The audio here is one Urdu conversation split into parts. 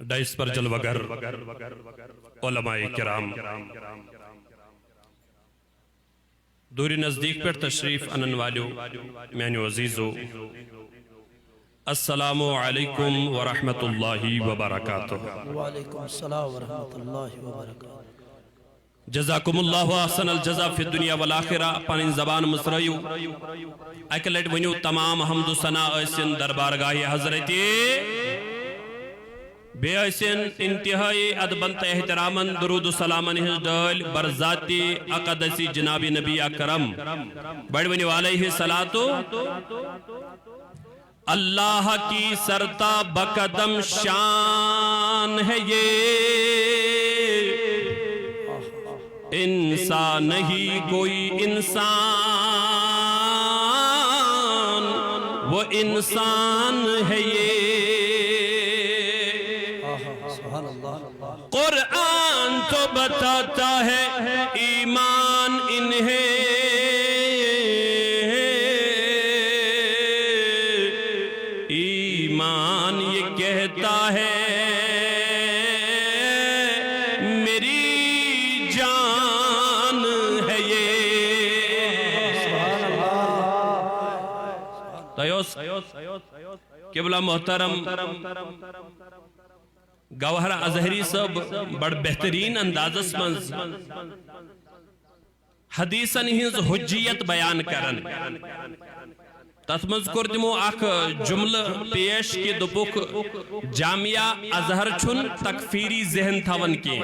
ڈائس پر جلوگر علماء کرام دوری نزدیک پر تشریف انن والیو میانیو عزیزو السلام علیکم ورحمت اللہ وبرکاتہ وعلیکم السلام ورحمت اللہ وبرکاتہ جزاکم اللہ احسن الجزا فی الدنیا والآخرہ پانین زبان مصریو اکلٹ ونیو تمام حمد و ثنا ایسن دربارگاہ حضرتی بے ایسن انتہائی ادبنت احترامن درود و سلامن ہز ڈال برذاتی اقدسی جناب نبی اکرم بڑھونی علیہ الصلاۃ اللہ کی سرتا بقدم شان ہے یہ انسان نہیں کوئی انسان وہ انسان ہے یہ قرآن تو بتاتا ہے ایمان انہیں ایمان یہ کہتا ہے میری جان ہے یہ تیوس قبلہ محترم گوہر ازہری صاحب بڑ بہترین اندازس منز حدیثن ہنز حجیت بیان کرن تتمز کردمو اخ جمل پیش کی دپوک جامعہ ازہر چھن تکفیری ذہن تھاون کی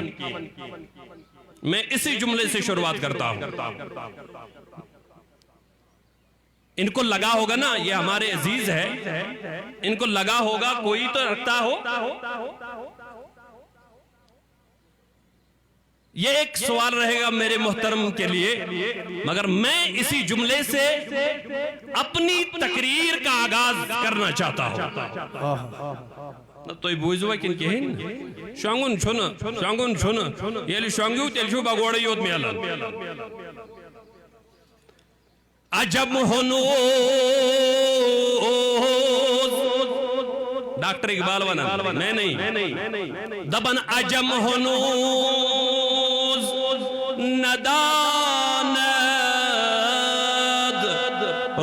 میں اسی جملے سے شروعات کرتا ہوں ان کو لگا ہوگا نا یہ ہمارے عزیز ہے ان کو لگا ہوگا کوئی تو رکھتا ہو یہ ایک سوال رہے گا میرے محترم کے لیے مگر میں اسی جملے سے اپنی تقریر کا آغاز کرنا چاہتا ہوں تو یہ بوئزوا کن کے ہیں شانگون چھونا یہ شانگیو تیلشو باگوڑا یوت میالا عجب ہنوز ڈاکٹر اقبال وانا میں نہیں دبن عجب ہنوز نداند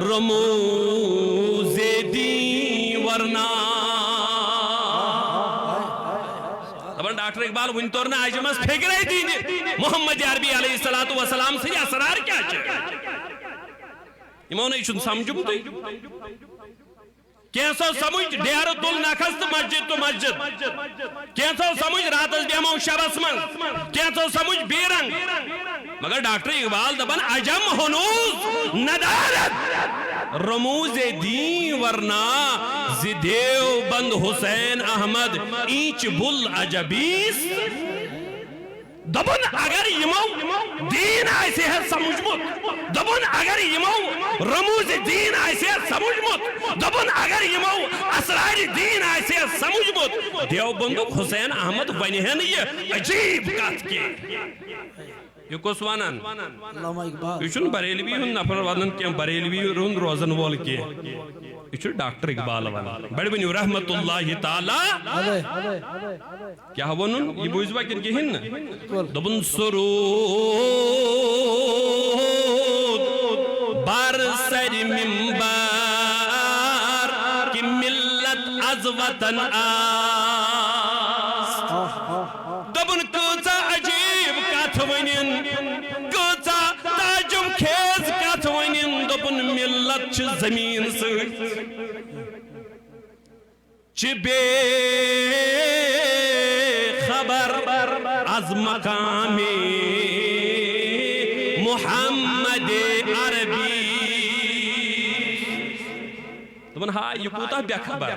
رموز دی ورنا دبن ڈاکٹر اقبال ونطورنا عجمس فکر دین محمد عربی علیہ السلام سے اسرار کیا چاہے امون ایشن سمجھو تو کیسا سمجھ ڈیارو دل نخست مسجد تو مسجد کیسا سمجھ راتس بیمو شبس من کیسا سمجھ بیرنگ مگر ڈاکٹر اقبال دبن عجم ہنوز ندارت رموز دین ورنا زدیو بند حسین احمد اینچ بل عجبیس دبن اگر یمو دین ایسے ہے سمجھمت دبن اگر یمو رموز دین ایسے ہے سمجھمت دبن اگر یمو اسرار دین ایسے ہے سمجھمت دیو بندق حسین احمد ونہن یہ عجیب کات کی یہ کس وانان یہ چھن بریلوی ہن نفر وانن کیا بریلوی ہن روزن وول کی یہ چھن ڈاکٹر اقبال وانن بڑی بنیو رحمت اللہ تعالی کیا ونن یہ بوئزوا کن کی ہن دبن سرود بر سر منبر کی ملت از وطن آست دبن کچا عجیب کات ونن کچا تاجم خیز کات ونن دبن ملت چھ زمین سے چھ بے خبر از مقام محمد عربی دبن ہاں یہ کوتا بے خبر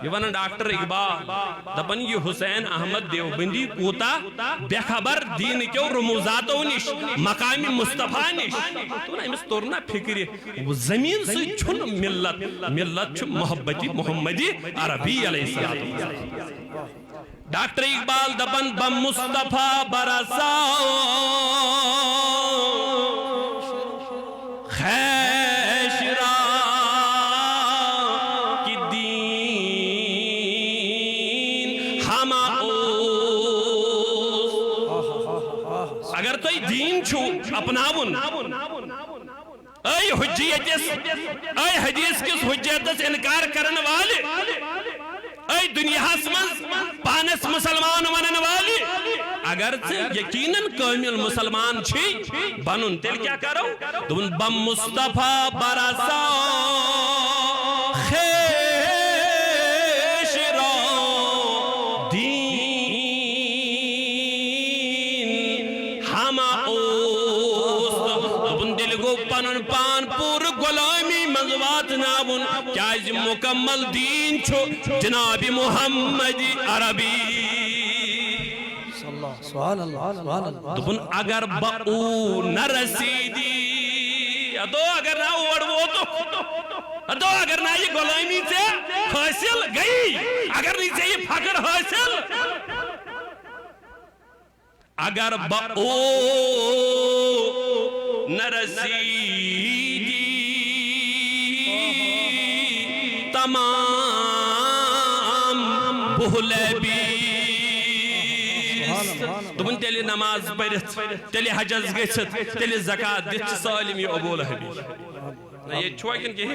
یہ ونن ڈاکٹر اقبال دبن یہ حسین احمد دیوبندی کوتا بے خبر دین کیوں رموزاتوں نش مقام مصطفیٰ نش تو نا امس تورنا فکری زمین سے چھن ملت چھن محبتی محمدی عربی علیہ السلام ڈاکٹر اقبال دبن بم مصطفیٰ برساؤ خیشرا کی دین ہما اگر تو دین چھو اپناون اے حجیتس اے حدیث کس حجیتس انکار کرن والے اے دنیا من پانس مسلمان ونن والے اگر یقیناً کامل مسلمان چھی بنن تیل کیا کرو دون بم مصطفیٰ برسا خیش را دین ہما اوست دون دل گو پنن پان پور غلامی منزوات نابن کیاز مکمل دین چھو جناب محمد عربی سبحان اللہ دبن اگر بہو نہ رسیدی ادو اگر نہ اوڑ وہ تو ادو اگر نہ یہ غلامی سے حاصل گئی اگر نہیں سے یہ فقر حاصل اگر بہو نہ رسیدی تمام بہلے بھی دبن تیلی نماز پڑھت تیلی حجز گچھت تیلی زکاة دت سالم یہ ابو لہبی یہ چھوڑ کن کہ ہی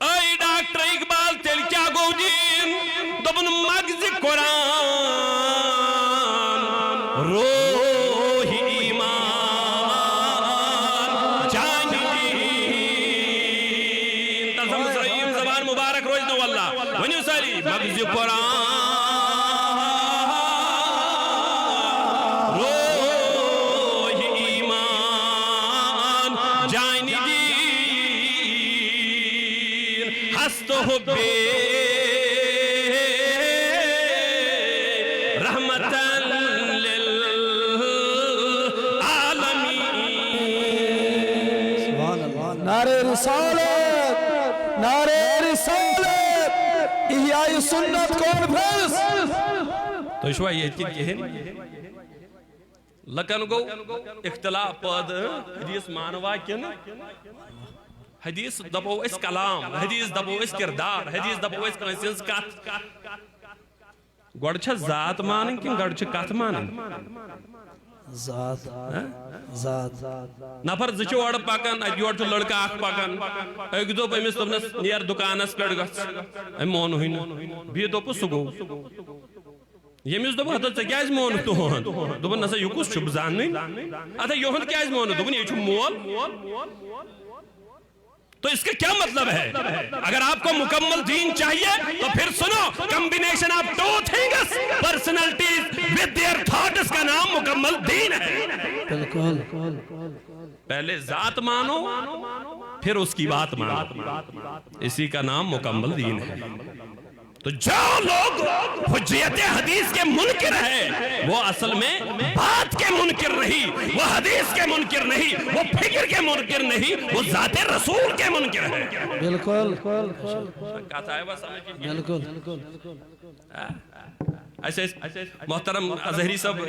اے ڈاکٹر اقبال تیل کیا گو دین دبن مغز قرآن روح ایمان جان دین تزم سرائیم زبان مبارک روز نو اللہ ونیو سالی مغز قرآن حبی رحمتاً للعالمین سبحان اللہ نعرہ رسالت نعرہ رسالت احیاء سنت کانفرنس تو شوہ یہ کہن لکن گو اختلاف پاد حدیث مانوا کن حدیث دبو اس کلام حدیث دبو اس کردار حدیث دبو اس کنسنس کت گوڑ چھا ذات مانن کن گوڑ چھا کت مانن ذات ذات نفر زچو اڑ پکن ادیور تو لڑکا اخ پکن ایک دو پمس تمنس نیر دکانس پڑ گس ام مون ہوین بی دو پسگو یمس دو ہتہ کیاز مون تو دبن نسا یکس چھ بزان اتا یوہن کیاز مون دبن یہ چھ مول تو اس کا کیا مطلب ہے اگر آپ کو مکمل دین چاہیے تو پھر سنو combination of two things personalities with their thoughts کا نام مکمل دین ہے بالکل پہلے ذات مانو پھر اس کی بات مانو اسی کا نام مکمل دین ہے تو جو لوگ حجیت حدیث کے منکر ہے وہ اصل میں بات کے منکر نہیں وہ حدیث کے منکر نہیں وہ فکر کے منکر نہیں وہ ذات رسول کے منکر ہے بالکل بالکل ایسے محترم ازہری صاحب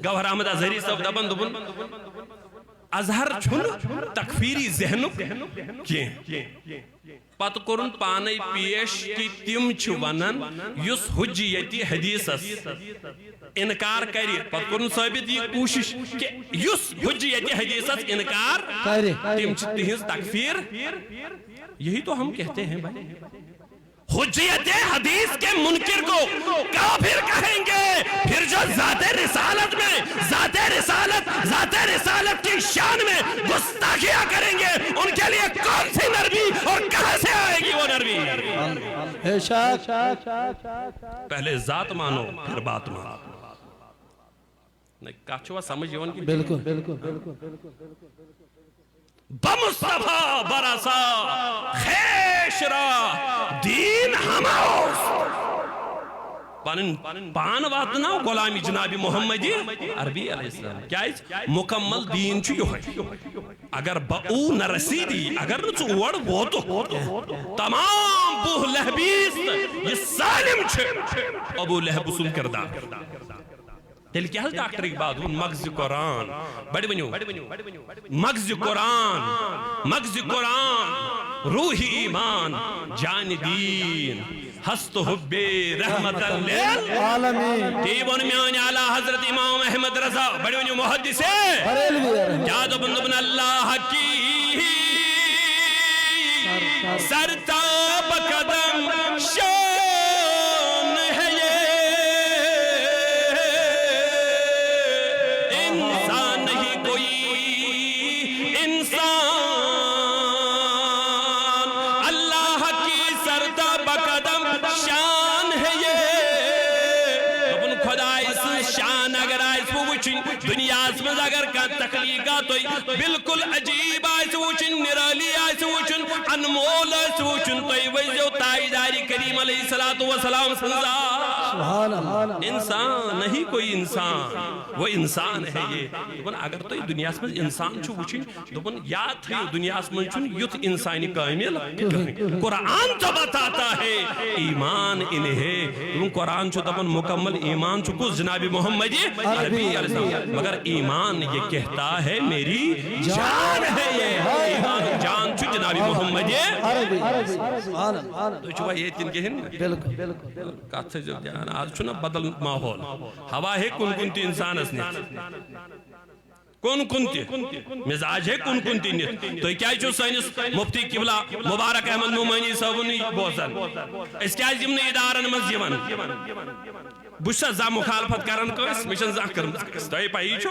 گوہر احمد ازہری صاحب دبن دبن ازہر چھن تکفیری ذہنک کیں پت کرن پانے پیش کی تم چھ ونن یس حجیتی حدیثس انکار کری پت کرن ثابت یہ کوشش کہ یس حجیتی حدیثس انکار تم چھ تہنز تکفیر یہی تو ہم کہتے ہیں بھائی حجیت حدیث کے منکر کو کافر کہیں گے پھر جو ذات رسالت کی شان میں گستاخیاں کریں گے ان کے لیے کون سی نرمی اور کہاں سے آئے گی وہ نرمی پہلے ذات مانو پھر بات مانو کہا سمجھ یون کی بالکل بمصطفیٰ برسا خیش را دین ہماؤس پان واتنا غلامی جناب محمدی عربی علیہ السلام کیا ہے مکمل دین چھو ہے اگر بہو نہ رسیدی اگر نچو وڑ وہ تو تمام بوہ لہبیست یہ سالم چھو ابو لہب سن کردار دل کیا ہے ڈاکٹر اقبال مغز قرآن بڑی بنیو مغز قرآن روحی ایمان جان دین ہست حب رحمت للعالمین تی ون میان اعلی حضرت امام احمد رضا بڑی ونیو محدث کیا دبن اللہ کی سرتاب قدم شان ہے یہ انسان نہیں کوئی انسان اللہ کی سرتاب قدم شان ہے یہ اپن خدا اس شان اگر آئیس وچن دنیا اسمز اگر کا تخلیقات ہوئی بالکل عجیب آئیس وچن نرالی آئیس وچن انمول آئیس وچن توی وزیو تائیداری کریم علیہ السلام سنزا انسان نہیں کوئی انسان وہ انسان ہے یہ دبن اگر تو دنیا اسمز انسان چھو وچن دبن یاد تھی دنیا اسمز چھن یت انسانی کامل قرآن تو بتاتا ہے ایمان انہیں دبن قرآن چھو دبن مکمل ایمان چھو کس جناب محمد عربی علیہ السلام مگر ایمان یہ کہتا ہے میری جان ہے یہ ایمان جان چھو جناب محمد عربی تو چھو یہ تین کہن کات سے جب جان آج چھو نا بدل ماحول ہوا ہے کن کنتی انسان اسنے کن کنتی مزاج ہے کن کنتی نیت تو کیا چھو سائنس مفتی قبلہ مبارک احمد نومانی صاحبنی بوزن اس کیا جمن ادارن مزیون بشا زا مخالفت کرن کوئس مشن زا کرن کوئس تو یہ پائی چھو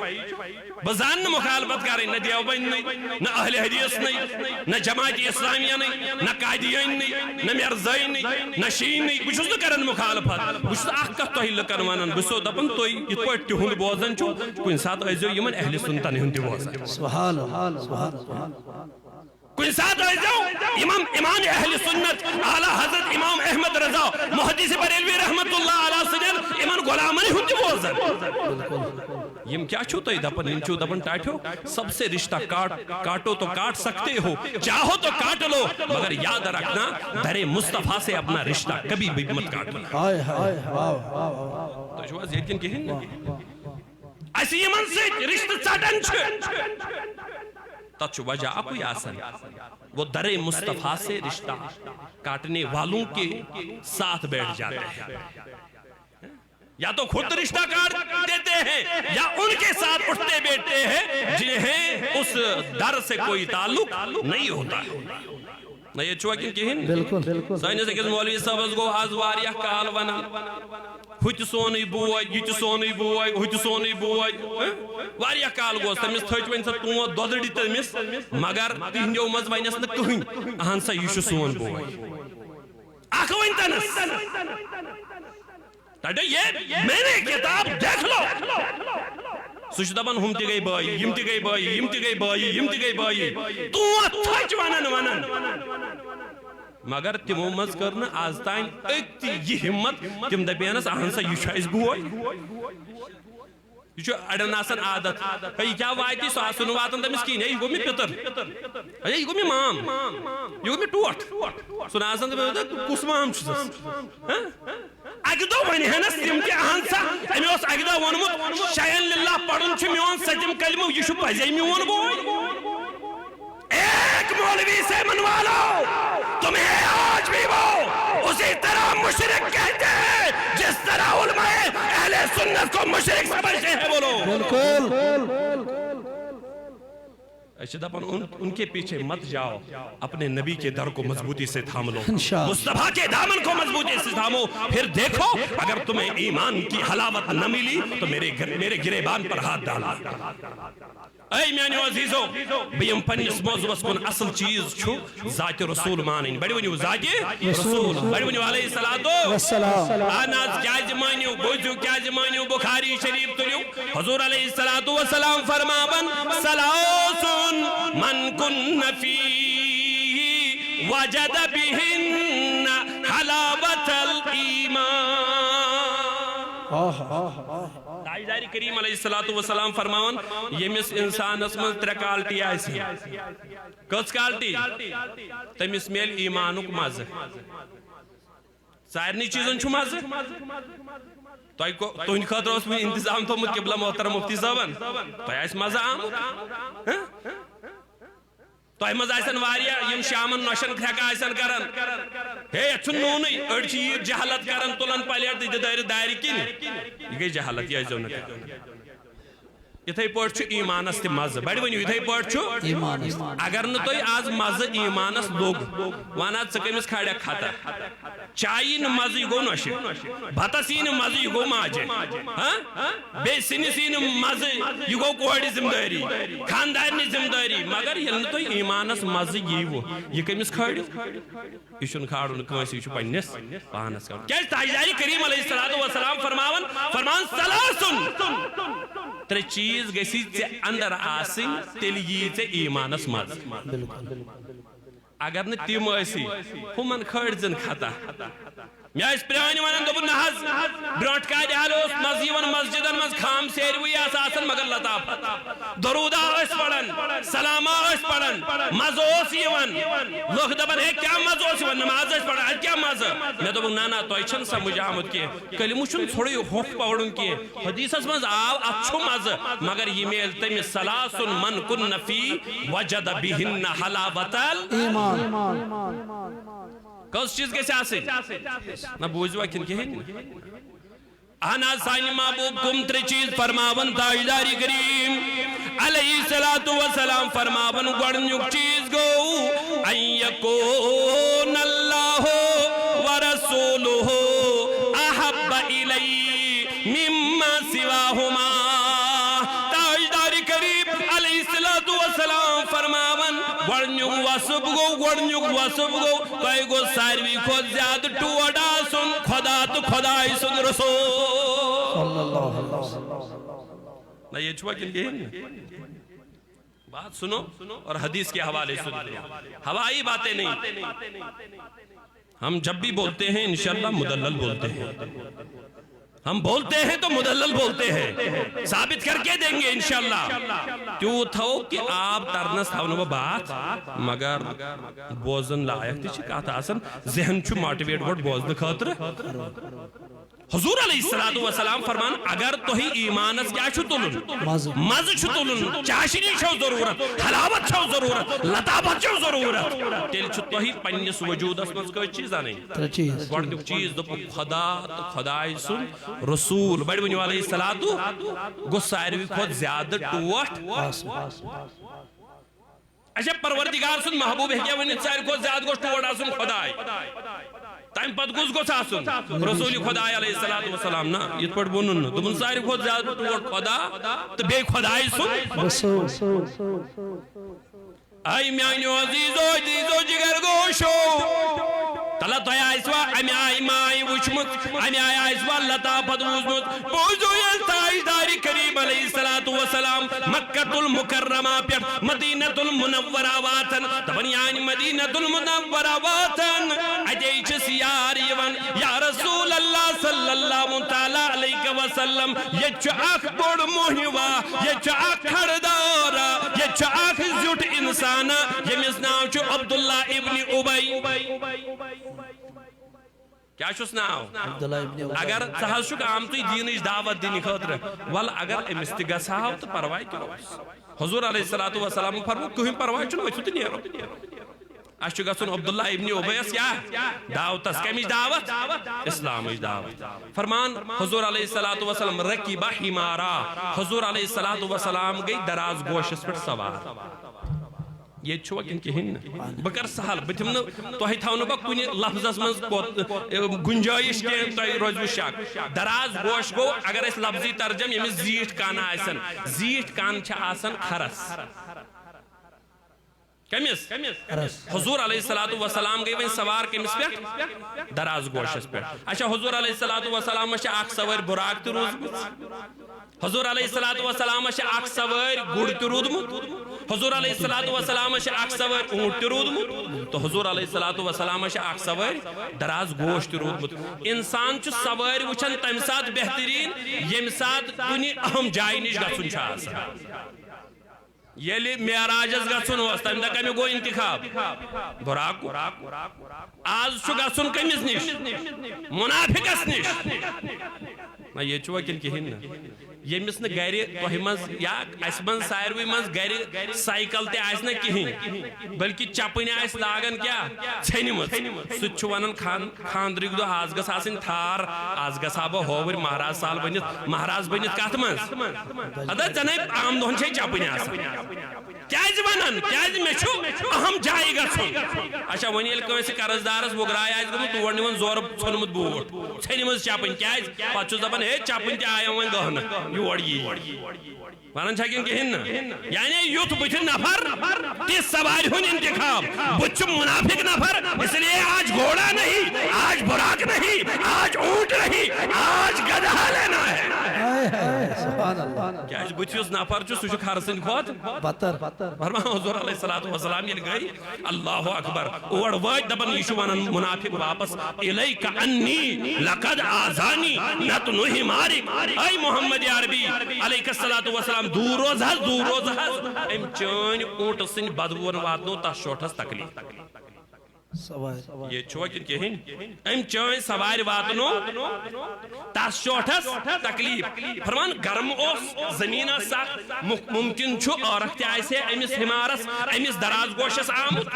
بزان مخالفت کرن نہ دیوبند نہیں نہ اہل حدیث نہیں نہ جماعت اسلامیہ نہیں نہ قائدین نہیں نہ مرزائی نہیں نہ شین نہیں بشس نہ کرن مخالفت بشس اکت تو ہی لکن وانن بسو دپن تو یہ پوٹ تہند بوزن چھو کوئی ساتھ ایزو یمن اہل سنتا نہیں ہندی بوزن سبحان اللہ کوئی ساتھ ایزو امام اہل سنت اعلی حضرت امام احمد رضا محدث بریلوی رحمت اللہ علیہ سجن امام غلامانی ہندی بوزن یم کیا چھو تو دپن انچو دپن ٹائٹو سب سے رشتہ کاٹو تو کاٹ سکتے ہو چاہو تو کاٹ لو مگر یاد رکھنا در مصطفیٰ سے اپنا رشتہ کبھی بھی مت کاٹنا تو جو از یقین کہیں ایسی یمن سے رشتہ چاٹن چھو تچ وجہ اپنی آسن وہ در مصطفیٰ سے رشتہ کاٹنے والوں کے ساتھ بیٹھ جاتے ہیں یا تو خود رشتہ کاٹ دیتے ہیں یا ان کے ساتھ اٹھتے بیٹھتے ہیں جنہیں اس در سے کوئی تعلق نہیں ہوتا نہ یہ چوہ کہیں سائنہ سے کس مولوی صاحب اس کو آز واریہ کال ونن ہوتی سونی بوئی یہ سونی بوئی ہوتی سونی بوئی واریہ کال گوست تمس تھوچ ون سا تو دودڑی تمس مگر تہندیو مز ونس نہ کہیں اہن سا یہ سون بوئی اخ ون تنس تڑے یہ میں نے کتاب دیکھ لو سوچ دبن ہم تی گئی بائی یم تی گئی بائی یم تی گئی بائی یم تی گئی بائی تو تھوچ ونن مگر تمو مز کرنا آز تائن اکتی یہ ہمت تم دبینس اہن سا یہ شایز بوئی یہ چھو اڑن آسن عادت یہ کیا وائتی سو آسن واتن تمس کی نہیں یہ گو میں پتر یہ گو میں مام یہ گو میں ٹوٹ سن آسن تمس کس مام چھس اگدو ونی ہے نا تم تہ اہن سا امی اس اگدو ونمت شاین للہ پڑھن چھ میون سجم کلمہ یہ چھو پزی میون بوئی ایک مولوی سے منوا لو تمہیں آج بھی وہ اسی طرح مشرک کہتے ہیں جس طرح علماء اہل سنت کو مشرک سمجھتے ہیں بولو بالکل ایسے دپن ان کے پیچھے مت جاؤ اپنے نبی کے در کو مضبوطی سے تھام لو مصطفیٰ کے دامن کو مضبوطی سے تھامو پھر دیکھو اگر تمہیں ایمان کی حلاوت نہ ملی تو میرے گریبان پر ہاتھ ڈالا اے میانیو عزیزو بیم پنیس موضوعس کن اصل چیز چھو ذات رسول مانین بڑی ونیو ذات رسول بڑی ونیو علیہ السلام آناز کیا جمانیو بوجو کیا جمانیو بخاری شریف تلیو حضور علیہ السلام فرمابن سلاسن من کن فی وجد بہن حلاوت الایمان تائیداری کریم علیہ السلام فرماون یمس انسان اسمن ترے کالٹی آئیسی کس کالٹی تمس میل ایمانک مز سارنی چیزن چھو مز تہند خاطر اس میں انتظام تھومت قبلہ محترم مفتی صاحبن تہ آس مزہ آمت تو مز آسن واریا یم شامن نوشن کھرکا آسن کرن ہے چھن نونی اڑ چھ یہ جہالت کرن تلن پلیٹ دی دایرہ دایرہ کن یہ گئی جہالت یہ زون یتھے پٲٹھۍ چھُ ایمانس تہِ مزٕ بڑِ ؤنِو یتھے پٲٹھۍ چھُ اگر نہٕ تۄہہِ آز مزٕ ایمانس لوٚگ ون حظ ژٕ کٔمِس کھاڑکھ خطا چایہِ یی نہٕ مزٕ یہِ گوٚو نۄشہِ بتس یی نہٕ مزٕ یہِ گوٚو ماجہِ بیٚیہِ سِنِس یی نہٕ مزٕ یہِ گوٚو کورِ ذمہٕ دٲری خاندارنہِ ذمہٕ دٲری مگر ییٚلہِ نہٕ تۄہہِ ایمانس مزٕ ییٖوٕ یہِ کٔمِس کھٲڑِو یہِ چھُنہٕ کھارُن کٲنٛسہِ یہِ چھُ پننِس پانس کھارُن کیازِ تاجدارِ کریم علیہ الصلوۃ والسلام فرمان سلاسن ترے چیز گسی ژے اندر آسن تیل یی ژے ایمانس مز اگر نہ تم ٲسی ہمن کھٲڑزن خطا مےٚ ٲسۍ پرٛٲنۍ ونان دوٚپُن نہ حظ برٛونٛٹھ کالہِ حال اوس مزٕ یِوان مسجدن منٛز خام سیروٕے آسہٕ آسان مگر لطافت درودہ ٲسۍ پران سلامہ ٲسۍ پران مزٕ اوس یِوان لُکھ دپان ہے کیٛاہ مزٕ اوس یِوان نماز ٲسۍ پران اَتہِ کیٛاہ مزٕ مےٚ دوٚپُکھ نہ نہ تۄہہِ چھُنہٕ سمجھ آمُت کینٛہہ کلمہٕ چھُنہٕ ژھوٚرُے ہوٚکھ پرُن کینٛہہ حدیثس منٛز آو اتھ چھُ مزٕ مگر یہِ میلہِ تٔمِس سلاسُن من کُنَّ فی وجد بِہِنَّ حلاوۃ الایمان کس چیز گژھِ آسٕنۍ نہ بوٗزوا کِنہٕ کِہیٖنۍ اہن حظ سانہِ محبوب کم ترٛےٚ چیٖز فرماون تاجدارِ کریم علیہ الصلوۃ والسلام فرماون گۄڈنیُک چیٖز گوٚو ان یکون اللہ ورسولہ احب الی مما سواہما تاجدارِ کریم علیہ الصلوۃ والسلام فرماون گۄڈنیُک وصف گوٚو تۄہہِ گوٚو ساروی کھۄتہٕ زیادٕ ٹوٹھ آسُن خدا تہٕ خداے سُنٛد رسول نہ یہ چھوا کِنہٕ بات سنو اور حدیث کے حوالے سنو ہوائی باتیں نہیں ہم جب بھی بولتے ہیں انشاءاللہ مدلل بولتے ہیں ہم بولتے ہیں تو مدلل بولتے ہیں ثابت کر کے دیں گے انشاءاللہ کیوں تھو کہ آپ ترنس تھاؤنو بات مگر بوزن لائق تھی کہتا آسن ذہن چھو موٹیویٹ گوڑ بوزن خاطر حضور علیہ السلام فرمان اگر توہی ایمانس کیا چھو تلن مز چھو تلن چاشنی چھو ضرورت حلاوت چھو ضرورت لطافت چھو ضرورت تیل چھو توہی پنیس وجود اسمز کوئی چیزا نہیں گوڑنک چیز دو خدا تو خدای سن رسول بڑی بنیو علیہ السلام گو ساروی خود زیادہ ٹوٹ اچھا پروردگار سن محبوب ہے کیا ونیت ساروی خود زیادہ گو ٹوٹ آسن خدای تائم پت گوز گوز آسن رسول خدا علیہ السلام نا یہ پڑھ بونن تمن ساری خود زیادہ ٹوٹ خدا تو بے خدای سن آئی میانیو عزیزو جگر گوشو تلا تو آئیسوا امی آئی مائی وچمت امی آئی آئیسوا لطافت وزمت بوزو یا تاجداری کریم علیہ السلام مکہ المکرمہ پر مدینہ المنورہ واتن تبن یعنی مدینہ المنورہ واتن اجیچ سیار یون یا رسول اللہ صلی اللہ تعالیٰ علیہ وسلم یہ چو آخ بڑ موہیوا یہ چو آخ کھڑدارا یہ چو آخ زیوٹ انسانا یہ مزناو چو عبداللہ ابن عبی کیا چھوس ناو اگر سہل شک آمتوی دینش دعوت دینی خاطر وال اگر امستگا صاحب تو پروائی کرو حضور علیہ السلام فرمو کوئی پروائی چنو ویسو تی نیرو اشو گسن عبداللہ ابن عبیس یا دعوت اس کمیش دعوت اسلامیش دعوت فرمان حضور علیہ السلام رکیبہ حمارا حضور علیہ السلام گئی دراز گوشس پر سوار یہ چھوا کن ہن بکر سہل بتم تہی تھو نا کن لفظس من گنجائش کی تہ روزو شک دراز گوش گو اگر اس لفظی ترجم یمس زیٹھ کان آسن زیٹھ کان چھ آسن خرس کمس حضور علیہ السلام گئی وین سوار کمس پہ دراز گوشس پہ اچھا حضور علیہ السلام اخ سوار براق تہ روزمت حضور علیہ السلام اخ سوار گڑ تہ رودمت حضور علیہ السلام اخ سوار اونٹ تہ رودمت تو حضور علیہ السلام اخ سوار دراز گوش تہ رودمت انسان چھ سوار وچھن تمہ سات بہترین یم سات کنہ اہم جائے نش گژھن چھ آسان یلی معراجس گژھن اوس تمہ دہ کمی گو انتخاب براق آز چھ گژھن کمس نش منافقس نش نہ یہ چھوا کن کہین یمس نہ گھر تہ مز یا اس من ساروی مز گھر سائیکل تہ آس نہ کہین بلکہ چپن آس لاگان کیا ژھنہ مز سہ ونان خاندرک دہ آز گژھ آسن تھار آز گژھا بہ ہوور مہراز سال بنت مہراز بنت کت مز ادا ژے عام دہن چھ چپن آسان کیاز ونان کیاز مے چھو اہم جائے گژھن اچھا ون یل کٲنٛسہِ قرضدارس وگراے آسہِ گوٚمُت تور نِوان زورٕ ژھنمُت بوٗٹھ ژھنہِ منٛز چپٕنۍ کیاز پتہٕ چھُس دپان ہے چپٕنۍ تہِ آیو وۄنۍ گٔہنہٕ یور یی ونان چھا کِنہٕ کِہیٖنۍ نہٕ یعنی یُتھ بٕتھِ نفر تِژھ سوارِ ہُنٛد انتخاب بُتھِ چھُ منافق نفر اس لیے آج گھوڑا نہیں آج براق نہیں آج اونٹ نہیں آج گدھا لینا ہے سبحان اللہ کیاز بُتھِ یُس نفر چھُ سُہ چھُ خرسٕنۍ کھۄتہٕ بتر فرمان حضور علیہ الصلوۃ والسلام ییٚلہِ گٔے اللہ اکبر اور وٲتۍ دپان یہِ چھُ ونان منافق واپس الیک انی لقد آزانی نتنُ حمارک اے محمد عربی علیہ الصلوۃ والسلام دور روز حظ ام چٲنۍ اونٹہٕ سٕنٛدۍ بدبوون واتنو تس شوٹھس تکلیف یہ چھوا کن کہین ام چٲنۍ سوارِ واتنو تس شوٹھس تکلیف فرمان گرم اوس زمین سخت ممکن چھُ عورت تہِ آسہِ امس حمارس امس دراز گوشس آمُت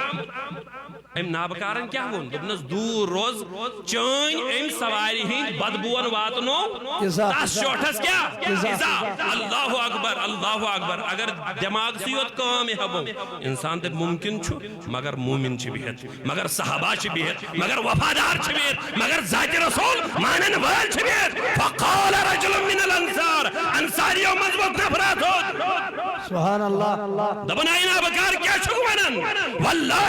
ام نابکارن کیا وون دوپنس دور روز چٲنۍ ام سوارِ ہٕنٛدۍ بدبوون واتنو تس شوٹھس کیا عذاب اللہ اکبر اگر دماغ سی یوت کٲم ہیبو انسان تہِ ممکن چھُ مگر مومن چھِ بِہِتھ مگر صحابہ چھِ بِہِتھ مگر وفادار چھِ بِہِتھ مگر ذات رسول مانن وٲلۍ چھِ بِہِتھ فقال رجل من الانصار انصاریو منٛز ووت نفرا تھوٚد سبحان اللہ دپان اے نابکار کیا چھُکھ ونان واللہ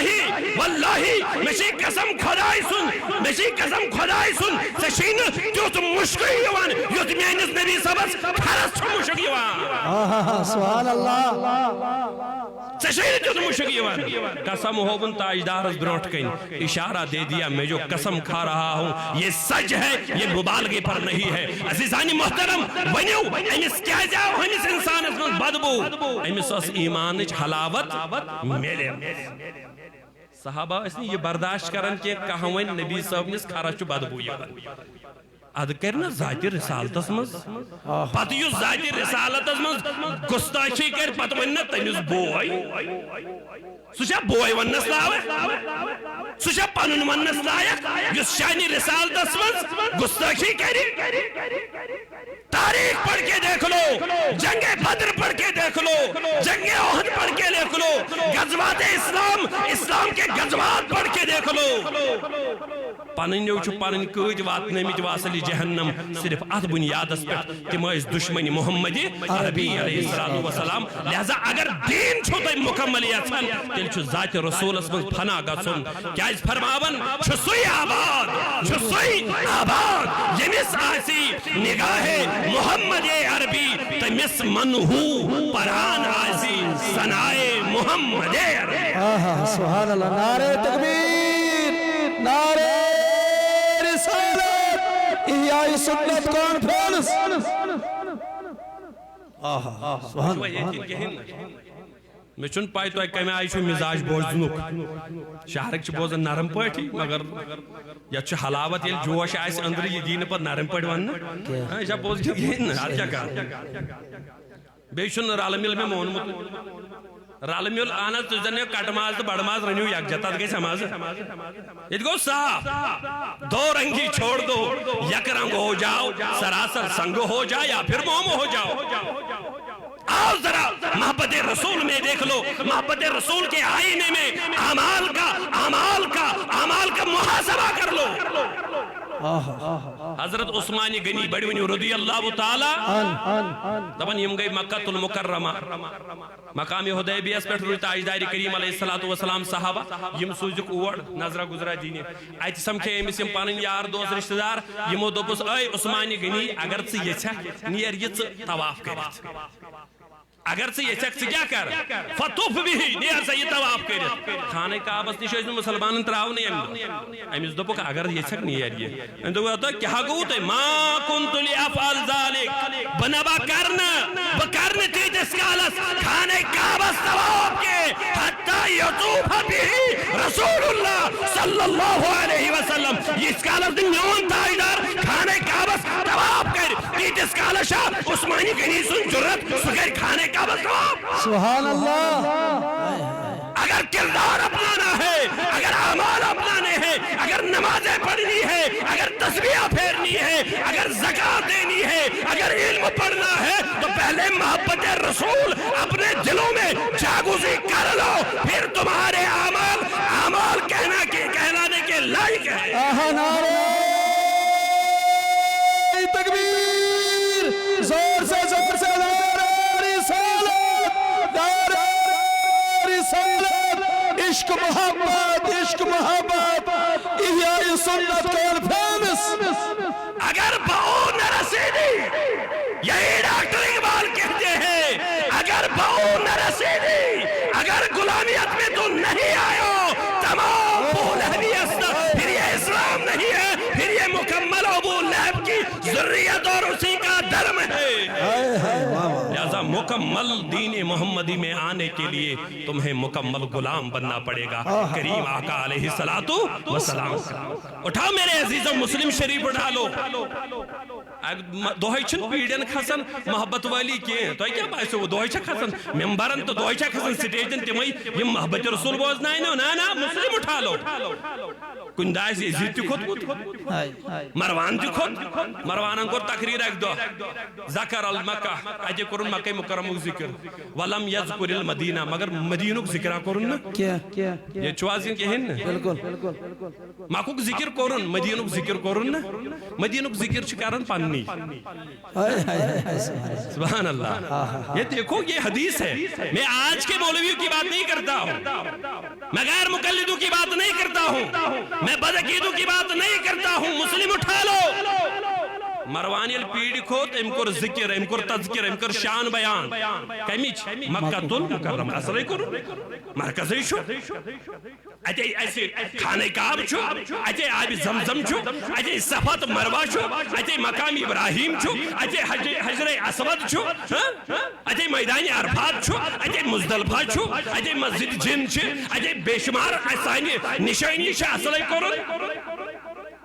مے چھ قسم خداے سُنٛد مے چھ قسم خداے سُنٛد ژےٚ چھے نہٕ تیُتھ مُشکٕے یِوان یُتھ میٲنِس نبی صٲبس کھرس چھُ مُشک یِوان سبحان اللہ ژےٚ چھے نہٕ تیُتھ مُشک یِوان قسم ہووُن تاجدارس برونٛٹھ کَنۍ اشارہ دے دیا میں جو قسم کھا رہا ہوں یہ سچ ہے یہ مبالغے پر نہیں ہے عزیزانی محترم ونیو امس کیازِ آو ہمس انسانس منٛز بدبو امس ٲس ایمانٕچ حلاوت میلے صحابہ ٲسۍ نہٕ یہِ برداشت کران کینٛہہ کانٛہہ وۄنۍ نبی صٲبنِس کھرس چھُ بدبو یِوان اد کر نا ذات رسالتس مز پتہ یُس ذات رسالتس مز گستاخی کر پتہ ون نا تمس بوے سہ بوے ونس لائق سہ پن ونس لائق یُس شان رسالتس مز گستاخی کر تاریخ پڑھ کے دیکھ لو جنگ بدر پڑھ کے دیکھ لو جنگ احد پڑھ کے دیکھ لو غزوات اسلام کے غزوات پڑھ کے دیکھ لو پننیو چھ پنن قید واتنمت واصل جہنم صرف ات بنیادس پہ تم دشمن محمد عربی علیہ السلام لہذا اگر دین چھو تم مکمل یژھان تیل چھ ذات رسولس من فنا گژھن کیاز فرماون چھ سوی آباد یمس آسی نگاہ محمد عربی تمس منہو پران آسی ثنائے محمد عربی سبحان اللہ نعرہ تکبیر نعرہ رسالت احیاء سنت کانفرنس سبحان اللہ میں چھن پائی تو کمی آئی چھو مزاج بوزنک شہرک چھ بوزن نرم پاٹی مگر یا چھ حلاوت یل جوش آئیس اندر یہ دین پر نرم پاٹ وننا ایسا بوز گئی آج کیا کہا بے چھن رالمیل میں مونمت رالمیل آنا تجھنے کٹماز تو بڑماز رنیو یک جتا گئی سماز یہ گو صاف دو رنگی چھوڑ دو یک رنگ ہو جاؤ سراسر سنگ ہو جا یا پھر موم ہو جاؤ آؤ ذرا محبت رسول میں دیکھ لو محبت رسول کے آئینے میں اعمال کا محاسبہ کر لو حضرت عثمان غنی بڑونی رضی اللہ تعالی دبن یم گئی مکہ المکرمہ مقام حدیبیہ پہ روز تاجدار کریم علیہ السلام صحابہ یم سوزک اور نظرہ گزرا دینی ات سمکھے امس یم پنن یار دوست رشتہ دار یمو دوپس اے عثمان غنی اگر ژٕ یژھکھ نیر یہ ژٕ طواف کرتھ اگر ژٕ یژھکھ ژٕ کیا کر فطوف بھی نیر سا یہ طواف کرتھ خانہ کعبس نش ٲسۍ مسلمانن تراونی امس دوپک اگر یژھکھ نیر یہ ام دوپ کیا گو تہ ما كنت لافعل ذلك بنبا کرن تیتس کالس خانہ کعبس طواف کے حتی یطوف به رسول اللہ صلی اللہ علیہ وسلم اس کالس میون تاجدار خانہ کعبس طواف کر تیتس کالس عثمان خامنی کنی سن جرت سکر کھانے کا بسواب سبحان اللہ اگر کردار اپنانا ہے اگر اعمال اپنانے ہیں اگر نمازیں پڑھنی ہے اگر تسبیح پھیرنی ہے اگر زکاة دینی ہے اگر علم پڑھنا ہے تو پہلے محبت رسول اپنے دلوں میں جاگوزی کر لو پھر تمہارے اعمال کہلانے کے لائق ہے نعرہ تکبیر زور سے نعرہ رسالت نعرہ رسالت عشق محبت احیاء سنت کانفرنس اگر بہو نہ رسیدی یہی ڈاکٹر اقبال کہتے ہیں اگر بہو نہ رسیدی اگر غلامیت میں تو نہیں آئے تمام ابو لہبی پھر یہ اسلام نہیں ہے پھر یہ مکمل ابو لہب کی ذریت اور اسی کا درم ہے لہذا مکمل دین محمدی میں آنے کے لیے تمہیں مکمل غلام بننا پڑے گا کریم آقا علیہ السلام اٹھاؤ میرے عزیزوں مسلم شریف اٹھا لو دوہائی چھن پیڑن کھسن محبت والی کیے تو کیا باعث وہ دوہائی چھن کھسن ممبرن تو دوہائی چھن کھسن سٹیجن تیمائی یہ محبت رسول بوزنائی نا مسلم اٹھا لو کندائی سے عزیز تی خود مروان تی خود مروانن کو تقریر ایک دو ذکر المکہ اجے کرن مکہ مکرم ذکر ولم یذکر المدینہ مگر مدینک ذکرہ کرن کیا یہ چوازین کے ہن بالکل مکوک ذکر کرن مدینک ذکر کرن مدینک ذکر چکارن پانی سبحان اللہ یہ دیکھو یہ حدیث ہے میں آج کے مولویوں کی بات نہیں کرتا ہوں میں غیر مقلدوں کی بات نہیں کرتا ہوں میں بدعقیدوں کی بات نہیں کرتا ہوں مسلم اٹھا لو مروانی الپیڑی کھوت امکر ذکر امکر تذکر امکر شان بیان کمیچ مکہ تل مکرم اصلی کرو مرکزی شو اجے ایسے کھانے کعب چھو اجے آب زمزم چھو اجے صفات مروہ چھو اجے مقام ابراہیم چھو اجے حجر اسود چھو اجے میدان عرفات چھو اجے مزدلفہ چھو اجے مسجد جن چھو اجے بے شمار ایسانی نشانی چھو اصلی کرو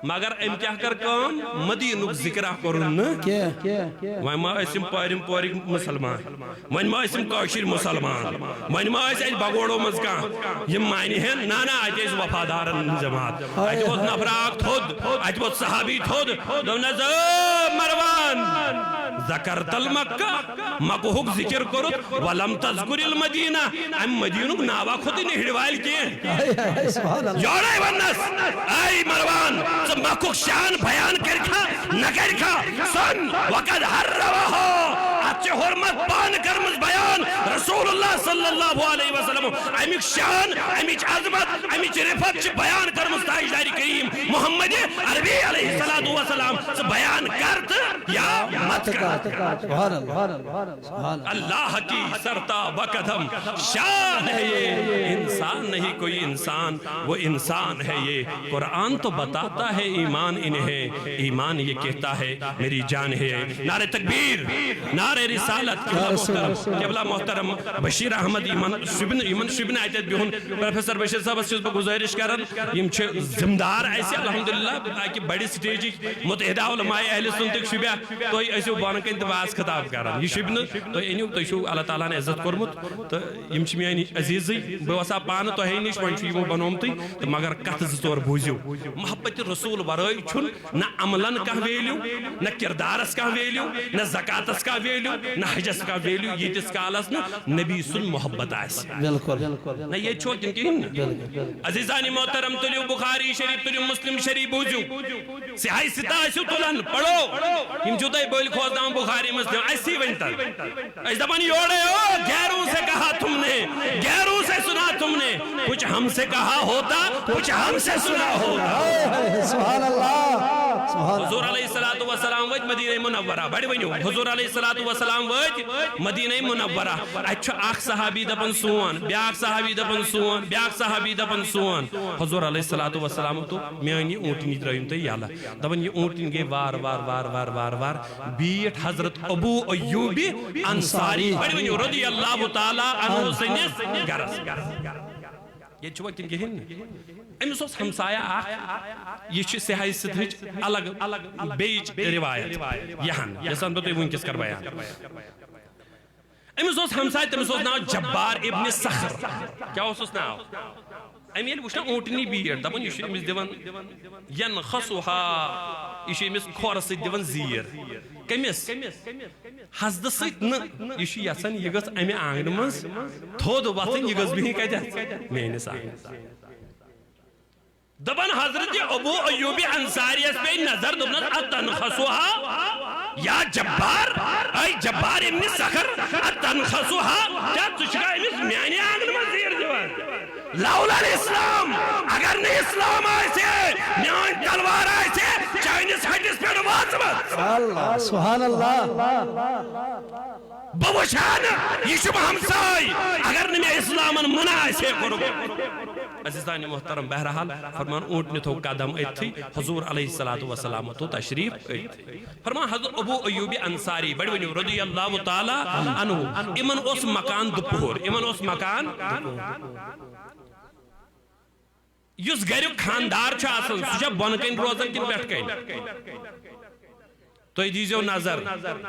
مگر ام کیا کر کام مدینک ذکرہ کرن وائن ما اسم پارم پوری مسلمان وائن ما اسم کاشر مسلمان وائن ما اسم بگوڑو مزکان یہ معنی ہے نانا اجیز وفادارن جماعت اجبوت نفراق تھود اجبوت صحابی تھود دو نظر مروان ذکرت المکہ مکوہک ذکر کرت ولم تذکر المدینہ ام مدینک ناوا خودی نہڑوائل کیے جوڑے ونس آئی مروان مکوک شان بیان کرکھا نہ کرکھا سن وقد ہر رواہو اچھے حرمت پان کرمز بیان رسول اللہ صلی اللہ علیہ وسلم امیک شان امیک عظمت امیک رفت چھ بیان کرمز تاجداری کریم محمد عربی علیہ السلام سے بیان کرت یا مت کرت اللہ کی سرتا وقدم شان ہے یہ انسان نہیں کوئی انسان وہ انسان ہے یہ قرآن تو بتاتا ہے ایمان انہیں ایمان یہ کہتا ہے میری جان ہے نعرہ تکبیر نعرہ رسالت قبلہ محترم بشیر احمد ایمن شبن آیت بیہن پروفیسر بشیر صاحب اس چیز پر گزارش کرن یم چھے زمدار ایسے الحمدللہ آئی بڑی سٹیجی متحدہ علماء اہل سنتک شبہ تو ایسے بانہ کا انتباس خطاب کرن یہ شبن تو اینیو تو شو اللہ تعالیٰ نے عزت کرمت تو یم چھے میانی عزیزی بواسا پانا تو ہے نیش وانچو یمو بنومتی تو مگر کت زتور بوزیو محبت رسول برائی چھن نہ عملن کا ویلیو نہ کردارس کا ویلیو نہ زکاتس کا ویلیو نہ حجس کا ویلیو یہ تس کالس نہ نبی سن محبت آئیسی نہ یہ چھوٹ جن کی عزیزانی محترم تلیو بخاری شریف تلیو مسلم شریف بوزیو سیاہی ستاشو تلن پڑھو ہم جدائی بولی کھوز دام بخاری مسلم ایسی ونتر اس دبانی یوڑے ہو گیروں سے کہا تم نے گیروں سے سنا تم نے کچھ ہم سے کہا ہوتا کچھ ہم سے سنا ہوتا سبحان اللہ حضور علیہ السلام وجہ مدینہ منورہ بڑی ونیو حضور علیہ السلام وجہ مدینہ منورہ اچھو آخ صحابی دپن سون بیاک صحابی دپن سون بیاک صحابی دپن سون حضور علیہ السلام تو میانی اونٹنی درائیم تو یالا دپن یہ اونٹنی گئے وار وار وار وار وار وار بیٹ حضرت ابو ایوبی انصاری بڑی ونیو رضی اللہ تعالیٰ عنہ سنیس گرس یہ چھوا کن کہین امس اس ہمسایہ یہ چھ سیاحی سترچ الگ بیچ روایت یہاں یسان بتوئی ونکس کر بیان امس اس ہمسایہ تمس اس ناو جبار ابن صخر کیا اس ناو ام یل وچھنا اونٹنی بیڑ دپن یہ امس دیوان ینخصها یہ امس کھور سۭتۍ دیوان زیر کمس حسد سۭتۍ نہ یہ یژھان یہ گژھ امہِ آنگنہٕ منٛز تھوٚد وۄتھٕنۍ یہ گژھ بِہِنۍ کتٮ۪تھ میٲنِس آنگنس دپان حضرت ابو ایوب انصاری یس پے نظر دپنس اتنخصها یا جبار اے جبار ابن صخر اتنخصها کیا ژٕ چھکھا أمِس میانہِ آنگنہٕ منٛز زیر دِوان لولا الاسلام اگر نہ اسلام آسے میان تلوار آسے چٲنِس ہٹِس پٮ۪ٹھ واژمٕژ اللہ سبحان اللہ بہٕ وٕچھِ ہا نہٕ یہِ چھُم ہمساے اگر نہ مےٚ اسلامن منع آسے کوٚرمُت عزیزان محترم بہرحال فرمان اونٹنہِ تھوٚو قدم أتھی حضور علیہ الصلوۃ والسلام تو تشریف أتھی فرمان حضرت ابو ایوب انصاری بڑِ ؤنِو رضی اللہ تعالیٰ عنہ یِمن اوس مکان دُپہور یِمن اوس مکان یُس گریُک خاندار چھُ آسان سُہ چھا بۄنہٕ کَنہِ روزان کِنہٕ پٮ۪ٹھٕ کَنہِ تُہۍ دیٖزیو نظر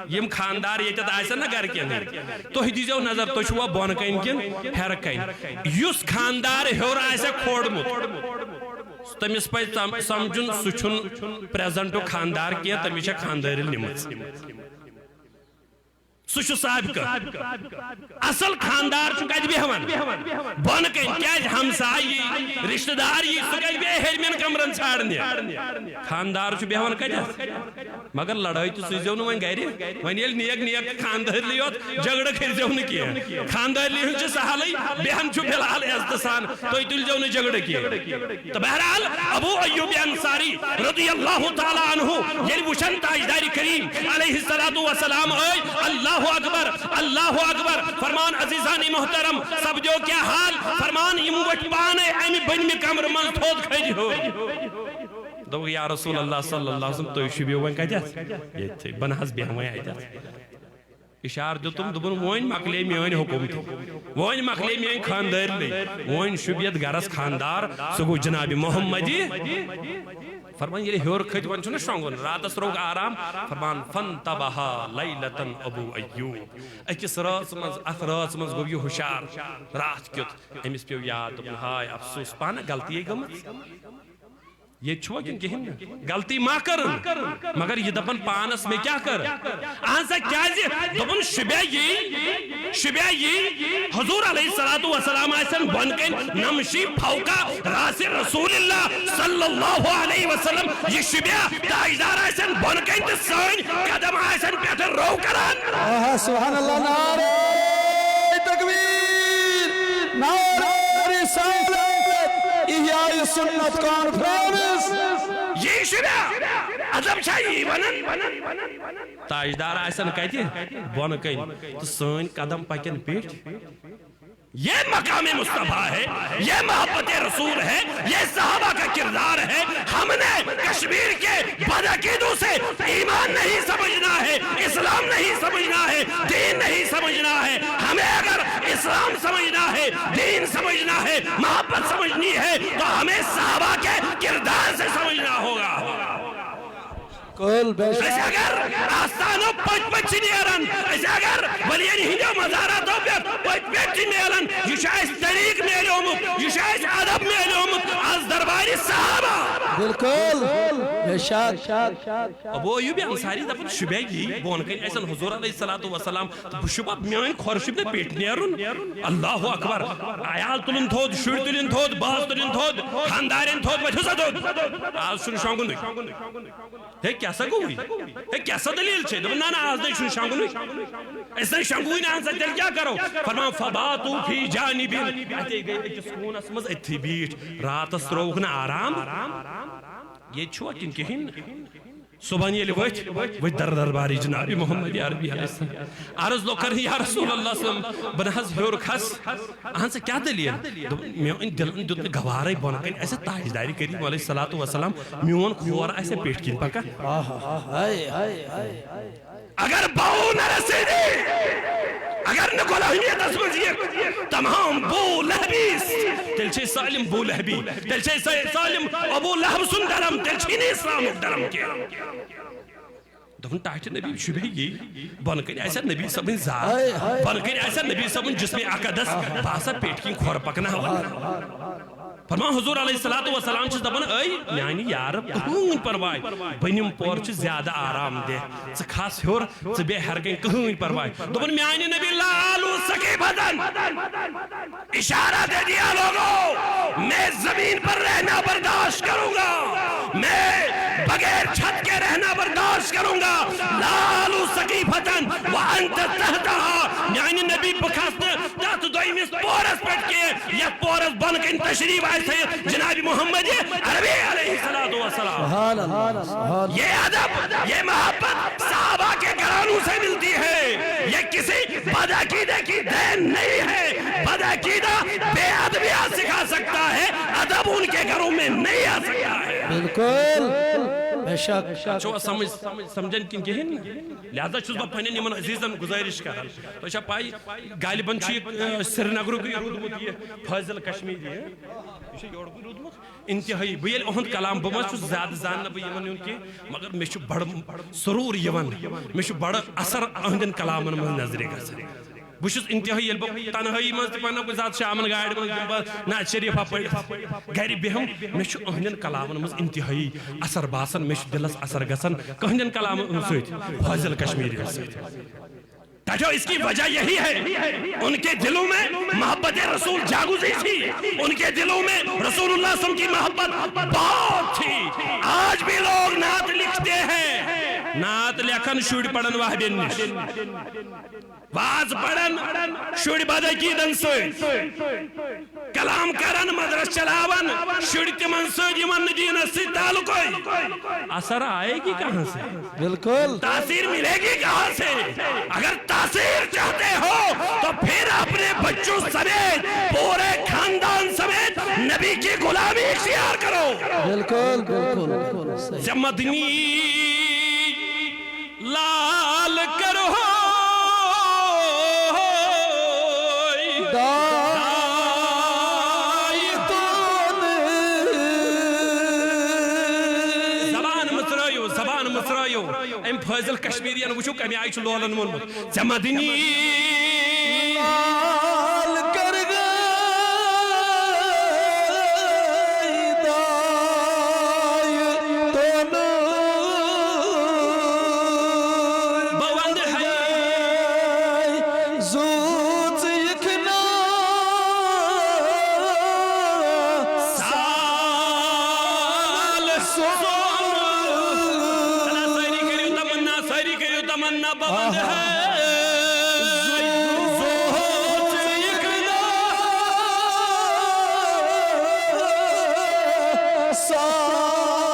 یِم خاندار ییٚتٮ۪تھ آسن نا گرِکٮ۪ن تُہۍ دیٖزیو نظر تُہۍ چھُوا بۄنہٕ کَنہِ کِنہٕ ہیرٕ کَنہِ یُس خاندار ہیوٚر آسیٚکھ کھوڑمُت تٔمِس پَزِ سمجھُن سُہ چھُنہٕ پریزنٹُک خاندار کینٛہہ تٔمِس چھےٚ خاندٲرِل نِمٕژ سُہ چھُ سابقہٕ اصل خاندار چھُ کتہِ بیہوان بۄنہٕ کَنہِ کیازِ ہمساے یی رشتہٕ دار یی سُہ کتہِ بیہہِ ہیٚرمٮ۪ن کمرن ژھانڈنہِ خاندار چھُ بیہوان کتٮ۪تھ مگر لڑٲے تہِ سوٗزیو نہٕ وۄنۍ گرِ وۄنۍ ییٚلہِ نیک نیک خاندٲرلی یوت جگڑٕ کٔرزیو نہٕ کینٛہہ خاندٲرلی ہُنٛد چھُ سہلٕے بیہن چھُ فِلحال عزتہٕ سان تُہۍ تُلزیو نہٕ جگڑٕ کینٛہہ تہٕ بہرحال ابو ایوب انصاری رضی اللہ تعالیٰ عنہ ییٚلہِ وٕچھن تاجدارِ کریم علیہ الصلوۃ والسلام ٲے اللہ اکبر فرمان عزیزان محترم سپدیو کیا حال فرمان یم وٹ پانے امی بنمہِ کمرٕ منٛز تھوٚد کھٔتۍ ہیوٚر دوٚپُکھ یا رسول اللہ صلی اللہ علیہ وسلم تُہۍ شوٗبِو وۄنۍ کتٮ۪تھ ییٚتھٕے بہٕ نہ حظ بیٚہمہٕ وۄنۍ اَتٮ۪تھ اشارٕ دیُتُم دوٚپُن وۄنۍ مۄکلے میٲنۍ حکوٗمتی وۄنۍ مۄکلے میٲنۍ خاندٲرلی وۄنۍ شوٗبہِ یتھ گرس خاندار سُہ گوٚو جنابِ محمدی فرمان ییٚلہِ ہیوٚر کھٔتۍ وۄنۍ چھُنہ شۄنٛگُن راتس روٚگ آرام فرمان فانتبہ لیلتن ابو ایوب أکِس رٲژ منٛز اتھ رٲژ منٛز گوٚو یہِ ہُشار راتھ کیُتھ أمِس پیوٚو یاد دوٚپُن ہاے افسوٗس پانہٕ غلطی گٔمٕژ یہ چھوا کن کہین غلطی ما کرن مگر یہ دپن پانس میں کیا کر اہن سا کیا دپن شبہ یہ حضور علیہ الصلوۃ والسلام آسن بن کن نمشی پھوکا راس رسول اللہ صلی اللہ علیہ وسلم یہ شبہ تاجدار آسن بن کن تو سن قدم آسن پیٹھ رو کران سبحان اللہ نعرہ تکبیر نعرہ رسالت احیاء سنت کانفرنس یہ شبہ عذب چھائی ونن تاجدار آسن کتی بون کن تو سن قدم پکن پیٹ یہ مقام مصطفیٰ ہے یہ محبت رسول ہے یہ صحابہ کا کردار ہے ہم نے کشمیر کے بدعقیدوں سے ایمان نہیں سمجھنا ہے اسلام نہیں سمجھنا ہے دین نہیں سمجھنا ہے ہمیں اگر اسلام سمجھنا ہے دین سمجھنا ہے محبت سمجھنی ہے تو ہمیں صحابہ کے کردار سے سمجھنا ہوگا ایسے اگر آستانوں پچ نیرن ایسے اگر ولین ہندیو مزاراتوں پچ نیرن یہ شاید طریق میلیومت یہ شاید عدب میلیومت از درباری صحابہ بالکل ابو ایوب انصاری دپن شبہ یہ بون کن ایسن حضور علیہ الصلوۃ والسلام شبہ میان خورشب نے پیٹ نیرن اللہ اکبر عیال تلن تھود شر تلن تھود باز تلن تھود خاندارن تھود وجہ سدود آز شن شانگن ہے کیسا گوئی ہے کیسا دلیل چھے دبن نانا آز نہیں شن شانگن ایسا شانگوئی نا آنسا دل کیا کرو فرمان فباتو فی جانبین ایتے گئے ایک سکون اسمز ایتھی بیٹ رات استروکنا آرام یہ چھوا کن کہن صبح یہ وچ درباری جناب محمد عربی علیہ السلام عرض لو کر یا رسول اللہ صلی اللہ علیہ وسلم بنحض ہیور خس اہن سے کیا دلیل میون دل دیت گوارے بنا کن ایسے تاجداری کریم علیہ الصلوۃ والسلام میون کھور ایسے پیٹ کن پکا اگر باؤ نہ رسیدی اگر نہ غلامیت اسمز یہ تمام بو لہبیس تیل چھے سالم بو لہبی تیل چھے سالم ابو لہب سن درم تیل چھے نہیں اسلام درم کے دفن تاہت نبی شبہ یہ بنکن ایسا نبی سبن ذات بنکن ایسا نبی سبن جسم اقدس باسا پیٹ کی کھور پکنا ہوا فرمان حضور علیہ السلام چھس دبن اے میانی یارب کہون پروائی بنیم پور چھ زیادہ آرام دے چھ خاص ہور چھ بے ہرگن کہون پروائی دبن میانی نبی لالو سکی بدن اشارہ دے دیا لوگو میں زمین پر رہنا برداشت کروں گا میں بغیر چھت کے رہنا برداشت کروں گا لالو سکی بدن وانت تحتہا میانی نبی بخاست تحت دوئیمیس پورس پٹ کے یا پورس بنکن تشریف آئے جناب محمد عربی علیہ السلام یہ ادب یہ محبت صحابہ کے گھرانوں سے ملتی ہے یہ کسی بدعقیدہ کی دین نہیں ہے بدعقیدہ بے ادبیہ سکھا سکتا ہے ادب ان کے گھروں میں نہیں آ سکتا ہے بالکل بے شک چھو سمجھن کن کہن لہذا چھوز با پنین یمن عزیزن گزارش کرن تو چھا پائی غالباً چھو سرینگرو کی رودمت یہ فاضل کشمیری ہے یہ یور کو رودمت انتہائی بیل اہند کلام بمس چھو زیادہ زاننا بی یمن یون کی مگر میں چھو بڑا سرور یمن میں چھو بڑا اثر اہندن کلامن من نظرے گا سر بشس انتہائی یلبا تنہائی مز پانا کوئی ذات شامن گاڑی من نعت شریفہ پڑھ گھری بہم میں چھو اہندن کلامن مز انتہائی اثر باسن میں چھو دلس اثر گسن کہندن کلامن سویت فاضل کشمیری سویت تاکہ اس کی وجہ یہی ہے ان کے دلوں میں محبت رسول جاگوزی تھی ان کے دلوں میں رسول اللہ صلی اللہ علیہ وسلم کی محبت بہت تھی آج بھی لوگ نعت لکھتے ہیں نعت لکھن شوڑ پڑن وحبین نش واز پڑن شوڑ بدہ کی دن سوئی کلام کرن مدرس چلاون شوڑ تمن سوئی یمن دین سے تعلق ہوئی اثر آئے گی کہاں سے بالکل تاثیر ملے گی کہاں سے اگر تاثیر چاہتے ہو تو پھر اپنے بچوں سمیت پورے خاندان سمیت نبی کی غلامی اختیار کرو بالکل بالکل جب مدنی لال کرو ام فاضل کشمیریان وچھو کمی آئی چھو لولن مونمت زمدنی لال کر گئی دائی تو بوند ہے زود یکنا سال سون تمنا بوند ہے زود یکنا سال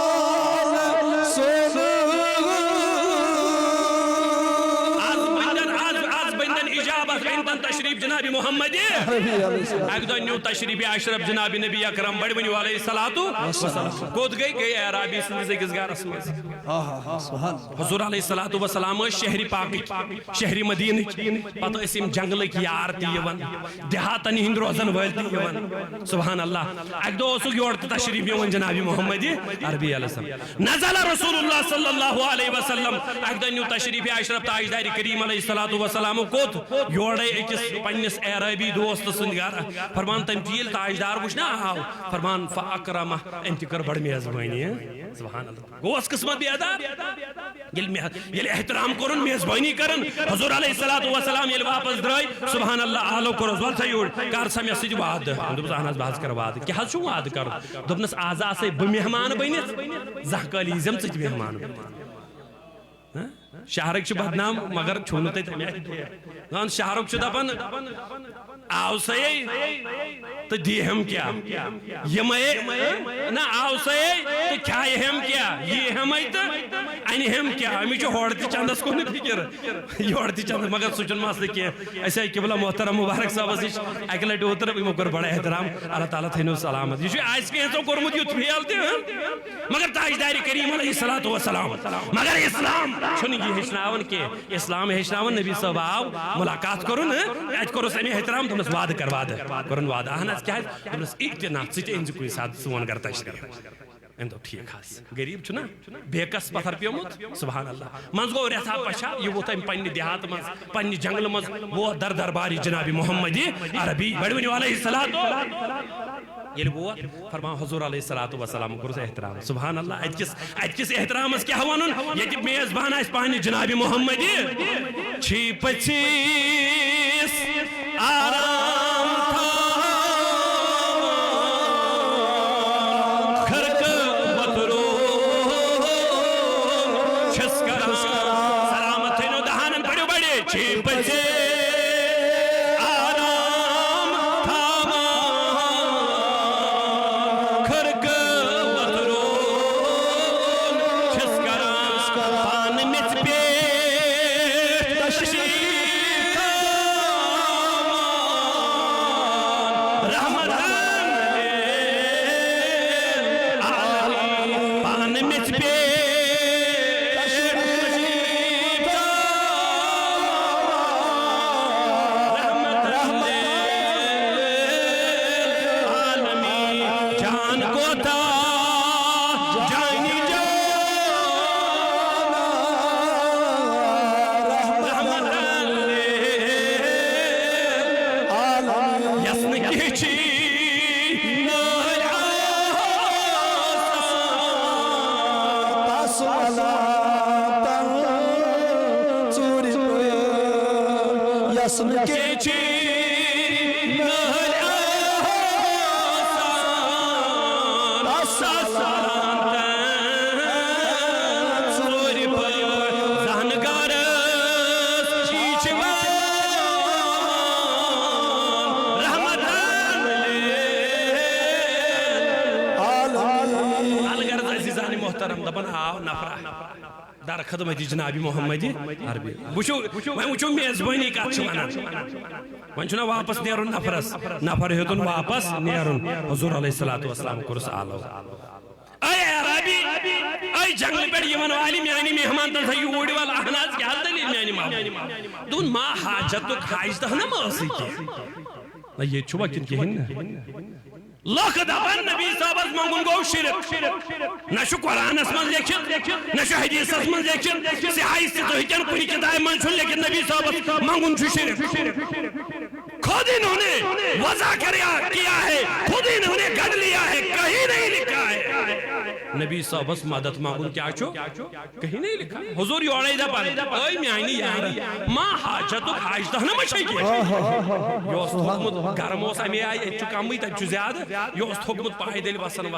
سون آز بندن اجابت بندن تشریف جناب محمد ایک دو نیو تشریف اشرف جناب نبی اکرم بڑی بنی علیہ السلام کود گئی عرابی سنزے کس گار اسمز حضور علیہ السلام شہری پاکی شہری مدینہ پتہ اسم جنگل کی یار تیون دیہاتن ہند روزن والتی یون سبحان اللہ ایک دو اسو یورت تشریف یون جناب محمد عربی علیہ السلام نزل رسول اللہ صلی اللہ علیہ وسلم ایک دو نیو تشریف اشرف تاجدار کریم علیہ السلام کود یوڑے اکس پنس عربی دوست سنگار فرمان تم جیل تاجدار وچنا آو فرمان فاکرمہ انتی کر بڑ میزبانی سبحان اللہ گوس قسمت بیادار یل احترام کرن میزبانی کرن حضور علیہ السلام یل واپس درائی سبحان اللہ آلو کرو زوال سیوڑ کار سمی سج وعد دوبس آناز بحث کر وعد کیا حد شو وعد کر دوبنس آزا سے بمہمان بینیت زہکالی زم سج مہمان شہرک چھ بدنام مگر چھونتے تمیہ شہرک چھ دپن آو سہی تو دی ہم کیا نا آو سہی تو کھائے ہم کیا یہ ہم تو اینی ہم کیا ہمیں چھو ہوڑتی چندس کو نہیں فکر یہ ہوڑتی چندس مگر سوچن مسئلہ کیا ایسا ہے قبلہ محترم مبارک صاحب اسیش اکلے ٹوتر بھی مکر بڑا احترام اللہ تعالیٰ تھینو سلامت یہ چھو آج کے تو کرمت یوت پھیلتے ہیں مگر تاجدار کریم علیہ السلام مگر اسلام چھنی یہ ہشناون کے اسلام ہشناون نبی صاحب آو ملاقات کرن ایت کرو سمی احترام تم وعد کر کرن وعد اہناز کیا ہے تم اقتناع سیتے انزی کوئی ساتھ سون کرتا ہے اندو ٹھیک خاص غریب چھنا بیکس پتھر پیومت سبحان اللہ منز گو رہتا پشا یہ وہ تم پنی دیہات مز پنی جنگل مز وہ در درباری جناب محمدی عربی بڑونی علیہ السلام یہ وہ فرما حضور علیہ السلام کرس احترام سبحان اللہ ات کس احترام اس کیا ونن یہ میزبان اس پانی جناب محمدی چھی پچیس آرام تھا در خدمت جناب محمدی عربی وچو میزبانی کا چھوانا ونچنا واپس نیرون نفر ہیتون واپس نیرون حضور علیہ السلام کرس آلو اے عربی اے جنگل پر یمن والی میانی مہمان تن سا یوڑی والا احناز کیا دلیل میانی محمد دون ما حاجتک حاجتہ نم اسی کی یہ چھوا کن کی ہن لوک دبن نبی صاحب منگن گو شرک نشو قرآن اسمن لیکن نشو حدیث اسمن لیکن سہائی سے تو ہکن کوئی کتاب منشن لیکن نبی صاحب منگن چھو شرک خود انہوں نے وضع کیا ہے خود انہوں نے گڑ لیا ہے کہیں نہیں لکھا ہے نبی صاحب اس مدد مانگن کیا چھو کہیں نہیں لکھا حضور یوڑائی دا پانے اوئی میانی یاری ما حاجتو حاجتہ نہ مشائی کیا یوست حکمت گرموس ہمیں آئی اچھو کمی تا چھو زیادہ یوست حکمت پاہی دل وسن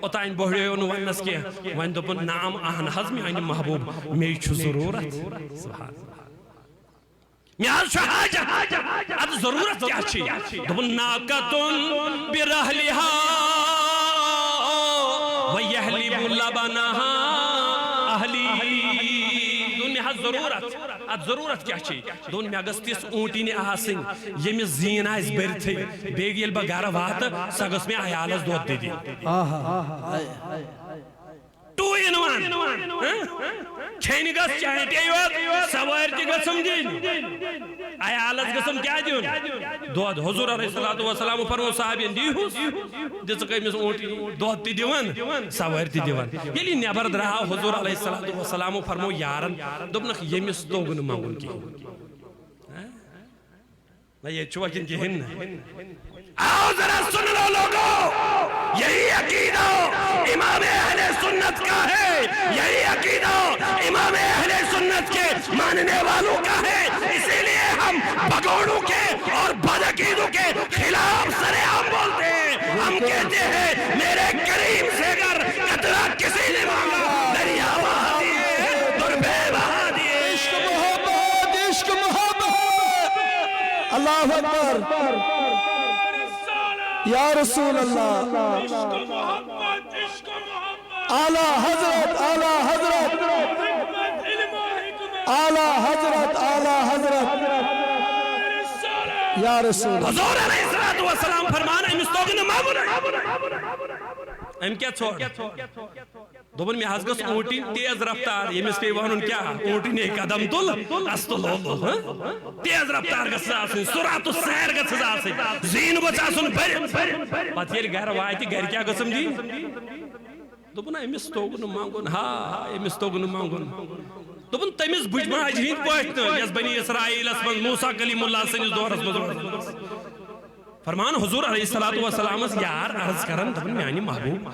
اتائن بہڑے انہوں ونس کیا وین دپن نام آہن حضمی آئین محبوب میں چھو ضرورت سبحان میاز شو حاجت اد ضرورت کیا چھی دبن ناکتن برحلہا ویحلیب لبنہا اہلی دون میں حد ضرورت اد ضرورت کیا چھی دون میں اگستیس اونٹی نے آسنگ یہ میں زین آئیس برتھے بیگیل بگارہ وات سگس میں آیالس دوت دے دی ٹو ان ون چھینی گس چاہے ٹیوت سوائر کی گسم دین آیالس گسم کیا دیون دود حضور علیہ السلام فرمو صحابین دیوز جس کئی میں اونٹی دود تی دیون سوائر تی دیون یلی نیبرد رہا حضور علیہ السلام فرمو یارن دبنک یمیس دوگن مانگن کی یہ چوکن کی ہن آؤ ذرا سن لو لوگو یہی عقیدہ امام اہل سنت کا ہے یہی عقیدہ امام اہل سنت کے ماننے والوں کا ہے اسی لیے ہم بگوڑوں کے اور بدعقیدوں کے خلاف سرعام بولتے ہیں ہم کہتے ہیں میرے کریم سے اگر قطرہ کسی نے مانگا دریا بہا دیے دربے بہا دیے عشق محبت اللہ اللہ اکبر یا رسول اللہ اعلی حضرت اعلی حضرت اعلی حضرت اعلی حضرت یا رسول حضور علیہ السلام فرمان امس توگن ماغن ام کیا چھوڑ دوبن میں حض گس اونٹی تیز رفتار یمس پہ ونن کیا اونٹی نے قدم تل استل تیز رفتار گس آسن سرعت السیر گس آسن زین گس آسن بر پتہ یل گھر واتہ گھر کیا گسم دی دوبن امس توگن مانگن ہا امس توگن مانگن دوبن تمس بج ماج ہند پٹ یس بنی اسرائیل من موسیٰ کلیم اللہ سنس دورس مز فرمان حضور علیہ السلام یار عرض کرن دوبن میانی محبوب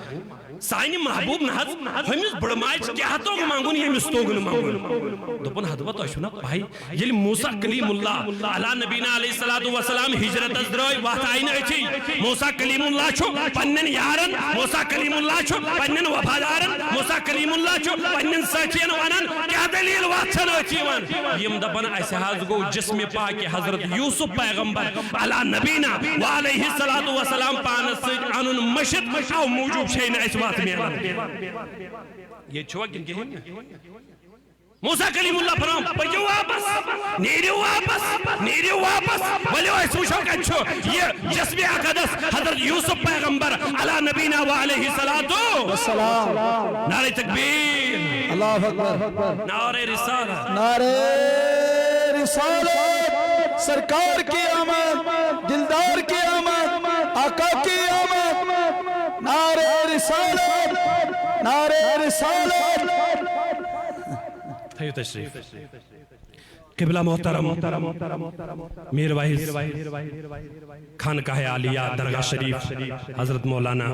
سانی محبوب نحض ہمس بڑمائچ کیا توگ مانگون یمس توگن مانگون دوپن حدوہ تو اشونا پائی یل موسیٰ کلیم اللہ علی نبینا علیہ السلام ہجرت از درائی وقت آئین اچھی موسیٰ کلیم اللہ چھو پنن یارن موسیٰ کلیم اللہ چھو پنن وفادارن موسیٰ کلیم اللہ چھو پنن سچین ونن کیا دلیل وقت چھن اچھی ون یم دپن ایسے گو جسم پاک حضرت یوسف پیغمبر علی نبینا وعلیہ السلام پانس انن مشد او موجوب شین ایسے یہ چھوڑ گن کے ہیں موسیٰ کلیم اللہ فرام پجو واپس نیریو واپس ولیو ایسو شوک اچھو یہ جسم اقدس حضرت یوسف پیغمبر علی نبینا وعلیہ السلام نعرہ تکبیر اللہ اکبر نعرہ رسالہ نعرہ رسالت سرکار کی آمد دلدار کی آمد آقا کی آمد نعرہ رسالت نعرہ رسالت تھیو تشریف قبلہ محترم میر واحد خانقاہ عالیہ درگاہ شریف حضرت مولانا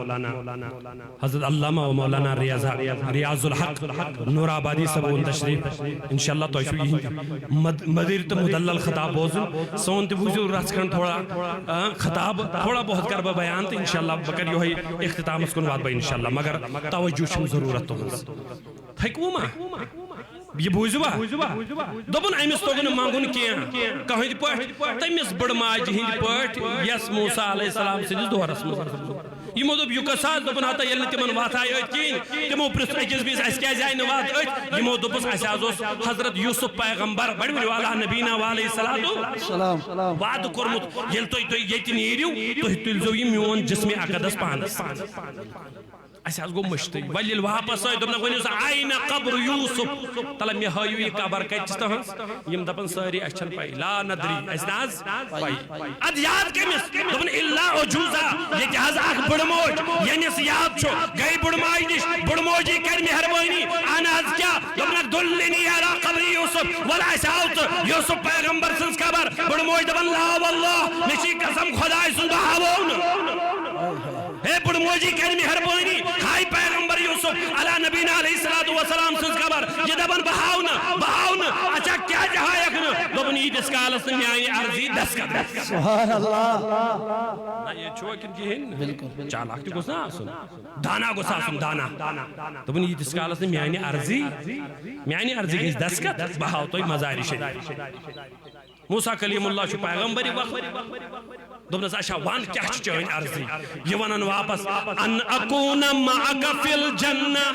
حضرت علامہ و مولانا ریاض الحق نور آبادی سبون تشریف انشاءاللہ تو ایشو یہی مدیر تو مدلل خطاب بوزن سون تی بوزو رسکن تھوڑا خطاب تھوڑا بہت کربا بیان تی انشاءاللہ بکر یو ہے اختتام اس کن واد با انشاءاللہ مگر توجہ شم ضرورت تو تھیکوما یہ بوزوا دوبن امس توگن مانگن کیا کہیں پٹ تمس بڑ ماج ہند پٹ یس موسیٰ علیہ السلام سندس دورس مز یمو دوب یوکساس دوبن ہتا یل تمن وات آئی کین تمو پرس اکس بیس اس کیا جائے نوات ات یمو دوبس اس آزوس حضرت یوسف پیغمبر بڑ بڑ والا نبینا علیہ السلام وعد کرمت یل تو یت نیریو تو تلزو یہ میون جسم اقدس پانس اس گو مشتی ولیل واپس آئی دبنا ونیو آئین قبر یوسف تلا می ہایو یہ قبر کچتا ہنس یم دپن ساری اچھن پائی لا ندری اس ناز پائی اد یاد کمس دبن اللہ عجوزا یہ جہاز آخ بڑموج ینس یاد چھو گئی بڑمائی نش بڑموجی کر مہربانی آناز کیا دبنا دلنی علا قبر یوسف ولا اساوت یوسف پیغمبر سنس قبر بڑموج دبن لا واللہ نشی قسم خدای سن بہاون اے بڑموجی کر مہربانی ہائی پیغمبر یوسف علی نبینا علیہ السلام سنس قبر یہ دبن بہاؤنا اچھا کیا جہاں یکن دبن یہ دسکالس نیائی عرضی دسکت سبحان اللہ نا یہ چھوڑ کن کی ہن چالاک تی گسنا آسن دانا گسا آسن دانا دبن یہ دسکالس نیائی عرضی گیس دسکت بہاؤ توی مزاری شدید موسیٰ کلیم اللہ شو پیغمبری وقت دوبنس اشا وان کیا چاہین عرضی یہ ونن واپس ان اکون معاک فی الجنہ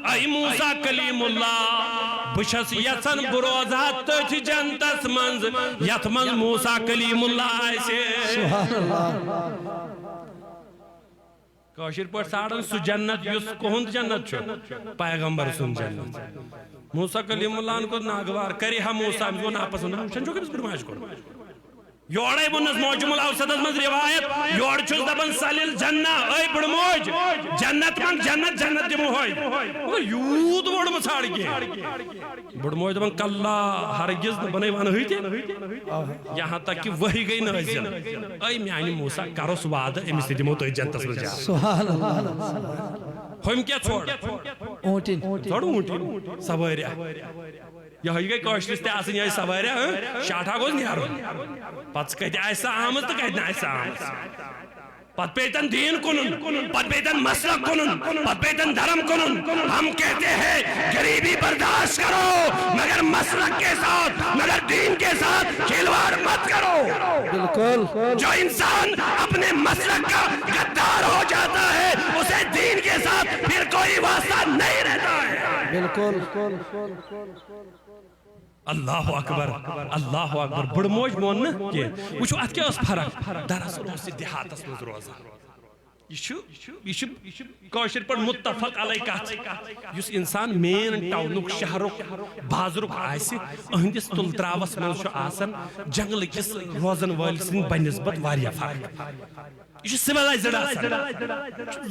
ای موسیٰ کلیم اللہ بشس یسن بروزات تجھ جنتس منز یت منز موسیٰ کلیم اللہ ایسے سبحان اللہ کاشر پر ساڑن سو جنت یس کہند جنت چھو پیغمبر سن جنت موسیٰ کلیم اللہ کو ناگوار کری ہم موسیٰ کو ناپسند ہم چھو کہ بس برماش کرو یوڑے بنس موجم الاوسط از روایت یوڑ چھوز دبن سلیل جنہ اے بڑموج جنت من جنت دمو ہوئی یود بڑ مساڑ گئے بڑموج دبن کاللہ ہرگز دبنے وان ہوئی تھے یہاں تک کہ وہی گئی نازل اے میانی موسیٰ کروس وعد امیسی دمو تو جنت اس جا سبحان اللہ ہوئیم کیا چھوڑ اونٹین چھوڑ اونٹین سواریا یہ ہوئی گئی کوشلستے آسن یہ سواریا شاٹھا گوز نیارو پتس کہتے ایسا آمد تو کہتے ایسا آمد پت پیتن دین کنن پت پیتن مسلک کنن پت پیتن دھرم کنن ہم کہتے ہیں غریبی برداشت کرو مگر مسلک کے ساتھ مگر دین کے ساتھ کھلوار مت مت کرو. بالکل. جو انسان اپنے مسلک کا غدار ہو جاتا ہے اسے دین کے ساتھ پھر کوئی واسطہ نہیں رہتا ہے. بالکل. اللہ اکبر اللہ اکبر. بڑ موج مون نا کہ وچھو ات کیا اس فرق دراصل اس دیہاتس مز روزان. یہ کاشر پر متفق علیہ کت یس انسان مین ٹاؤنک شہرک بازرک آسی اہندس تل تراوس من آسان جنگل کس روزن ول سن بنسبت واریاہ فرق. یہ سویلائزڈ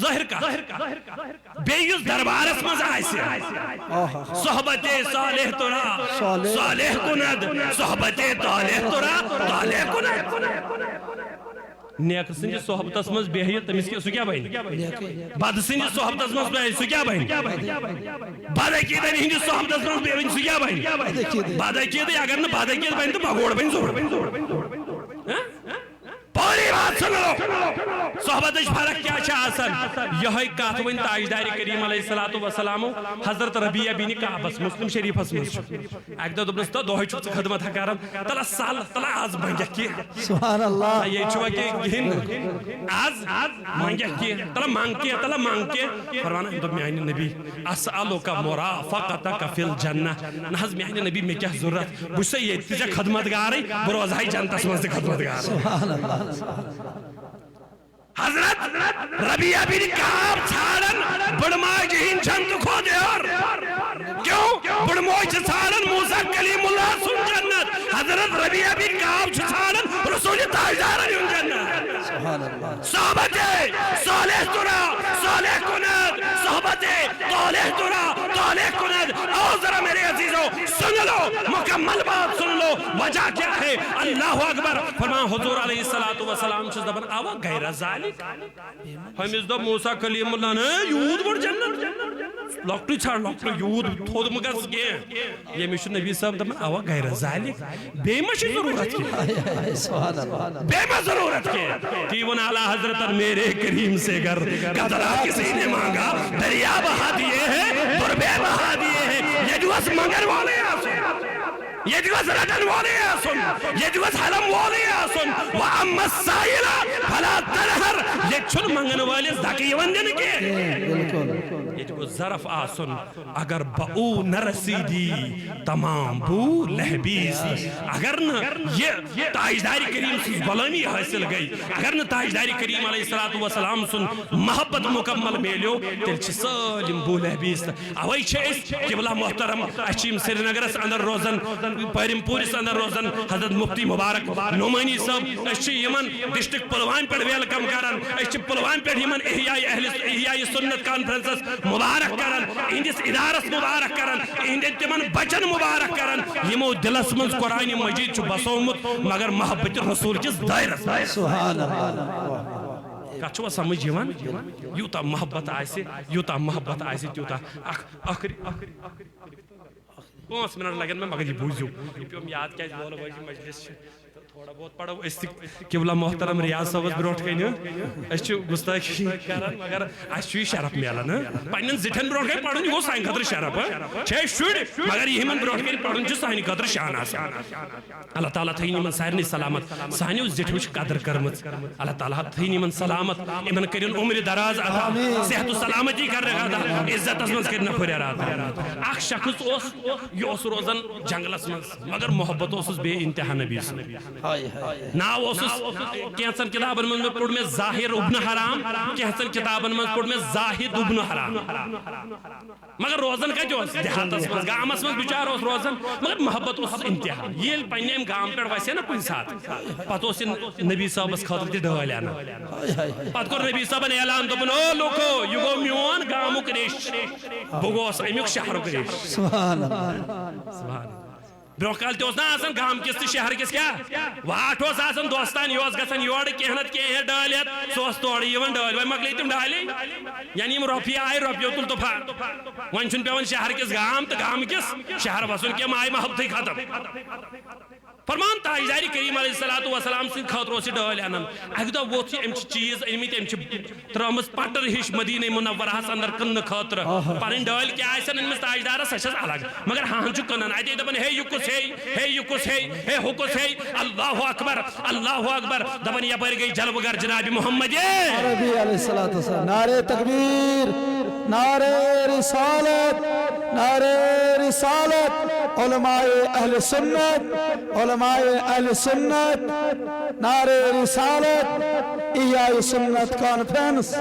ظاہر کا بیس دربارس مز صحبت صالح ترا صالح کند صحبت طالح ترا طالح کند. نیک سنجھ صحبتس مز بہیت تمس سہ کیا بن بد سنجھ صحبتس مز بہیت سہ کیا بن بد عقیدن ہندس صحبتس مز بہیت سہ کیا بن بد عقیدی اگر نہ بد عقید بن تو بگوڑ بن ضرور. پوری بات سن لو صحبت فرق کیا آسان یہ کت ون تاجدار کریم علیہ الصلوۃ والسلام حضرت ربیعہ بن کعبس مسلم شریفس مز اک دہ دس تو دہ چھ خدمت کران تلا سال تلا آز منگہ کی سبحان اللہ. یہ چھو کہ آز منگہ کی تلا مانگ کی فرمانا دب میانہ نبی اسالک مرافقتک فی الجنہ. نہ میانہ نبی میں کیا ضرورت بہ چھس یہ تہ خدمت گارے بہ روزہے جنتس مز خدمت گار. سبحان اللہ. حضرت ربیعہ بن کعب ژھانڈن بڑماج ہند جنت کھو دیور. کیوں بڑموج ژھانڈن موسیٰ کلیم اللہ سن جنت. حضرت ربیعہ بن کعب ژھانڈن رسول تاجدارن ہند جنت. سبحان اللہ. صحبت صالح ترا صالح کند صحبت طالح ترا طالح کند. او ذرا میرے عزیزو سن لو مکمل بات سن لو. وجہ کیا ہے؟ اللہ اکبر. فرمان حضور علیہ الصلوۃ والسلام چھس دپان اوا غیر ذالک ہمس دپ موسیٰ کلیم اللہ نے یود بڑ جنت لکٹی چھڑ لکٹی یود تھود مگس کی یمس نبی صاحب دپان اوا غیر ذالک بے مش ضرورت کی سبحان اللہ. بے مش ضرورت کی. تیون اعلی حضرت میرے کریم سے گر قطرہ کسی نے مانگا دریا بہا دیے ہیں دربے بہا دیے ہیں. یہ جو اس مگر والے یہ جو رٹن والے آسن یہ جو حلم والے آسن وَأَمَّا السَّائِلَ فَلَا تَنْهَرْ. یہ چھن منگن والے ذکی وندن کے یہ جو ظرف آسن اگر بہو نہ رسیدی تمام بو لہبیسی. اگر نہ یہ تاجدار کریم سے غلامی حاصل گئی اگر نہ تاجدار کریم علیہ الصلوۃ والسلام سن محبت مکمل میلیو تیل چھ سالم بو لہبیس. اوئی چھ اس قبلہ محترم اچھیم سری نگرس اندر روزن پرم پورس اندر روزن حضرت مفتی مبارک نعمانی صاحب اچھی یمن ڈسٹرکٹ پلوان پر ویلکم کرن اچھی پلوان پر یمن احیاء سنت کانفرنسس مبارک کرن اندس ادارس مبارک کرن اندن تمن بچن مبارک کرن یمو دلس من قرآن مجید چھ بسومت مگر محبت رسول کس دائرس. سبحان اللہ. کچھوا سمجھ یوان یوتا محبت آئیسی یوتا محبت آئیسی تیوتا آخری 5 منٹ لگن میں مگر یہ بوزیو یہ پیوم یاد کیا بول بھائی مجلس تھوڑا بہت پڑھو اس قبلہ محترم ریاض صاحب بروٹ کہیں اس چھو گستاخی کرن مگر اس چھو شرف میلن پنن زٹھن بروٹ کہیں پڑھن یہ سائن خطر شرف چھے شڑ مگر یہ من بروٹ کہیں پڑھن چھو سائن خطر شان آسان. اللہ تعالیٰ تھین من سارنی سلامت سانیو زٹھوش قدر کرمت. اللہ تعالیٰ تھین من سلامت امن کرن عمر دراز عطا صحت و سلامتی کر رہا تھا عزت اسمنز کرنا پھر رہا تھا. اخ شخص یہ اس روزن جنگلس منز مگر محبت اس بے انتہا نبی سے ناو اوسس کینسن کتابن من پڑھ میں ظاہر ابن حرام کینسن کتابن من پڑھ میں زاہد ابن حرام مگر روزن کا جو دیہاتس من گامس من بچار اس روزن مگر محبت اس انتہا یہ پنیم گام پہ ویسے نا کن ساتھ پتہ اس نبی صاحب اس خاطر تی ڈھال آنا پتہ کر نبی صاحب نے اعلان دپن او لوکو یہ گو میون گامک ریش بگوس امیک شہرک ریش. سبحان اللہ. برونکال تے نا آسان گام کس تے شہر کس کیا واٹ اس آسان دوستان یہ گژھان یور کینت کی ڈالت سو تور یوان ڈال وی مکلی تم ڈالے یعنی یم رۄپیہِ آئے رۄپیو تل تو پھا ون چھن پیوان شہر کس گام تو گام کس شہر وسن کی ماے محبت ختم. فرمان تاجداری کریم علیہ السلام سے خاطر اسی ڈال انن اکہ دہ ووت یہ امچ چیز انمت امچ ترمس پٹر ہش مدینہ منورہس اندر کن خاطر پن ڈال کیا انمس تاجدار سچ الگ مگر ہاں کنن اتہ دپان ہے یہ کس ہے یہ کس ہے ہو کس ہے اللہ اکبر دپان یپر گئی جلوہ گر جناب محمد عربی علیہ السلام نعرہ تکبیر نعرہ رسالت نعرہ رسالت علماء اہل سنت نعرہ رسالت احیاء سنت کانفرنس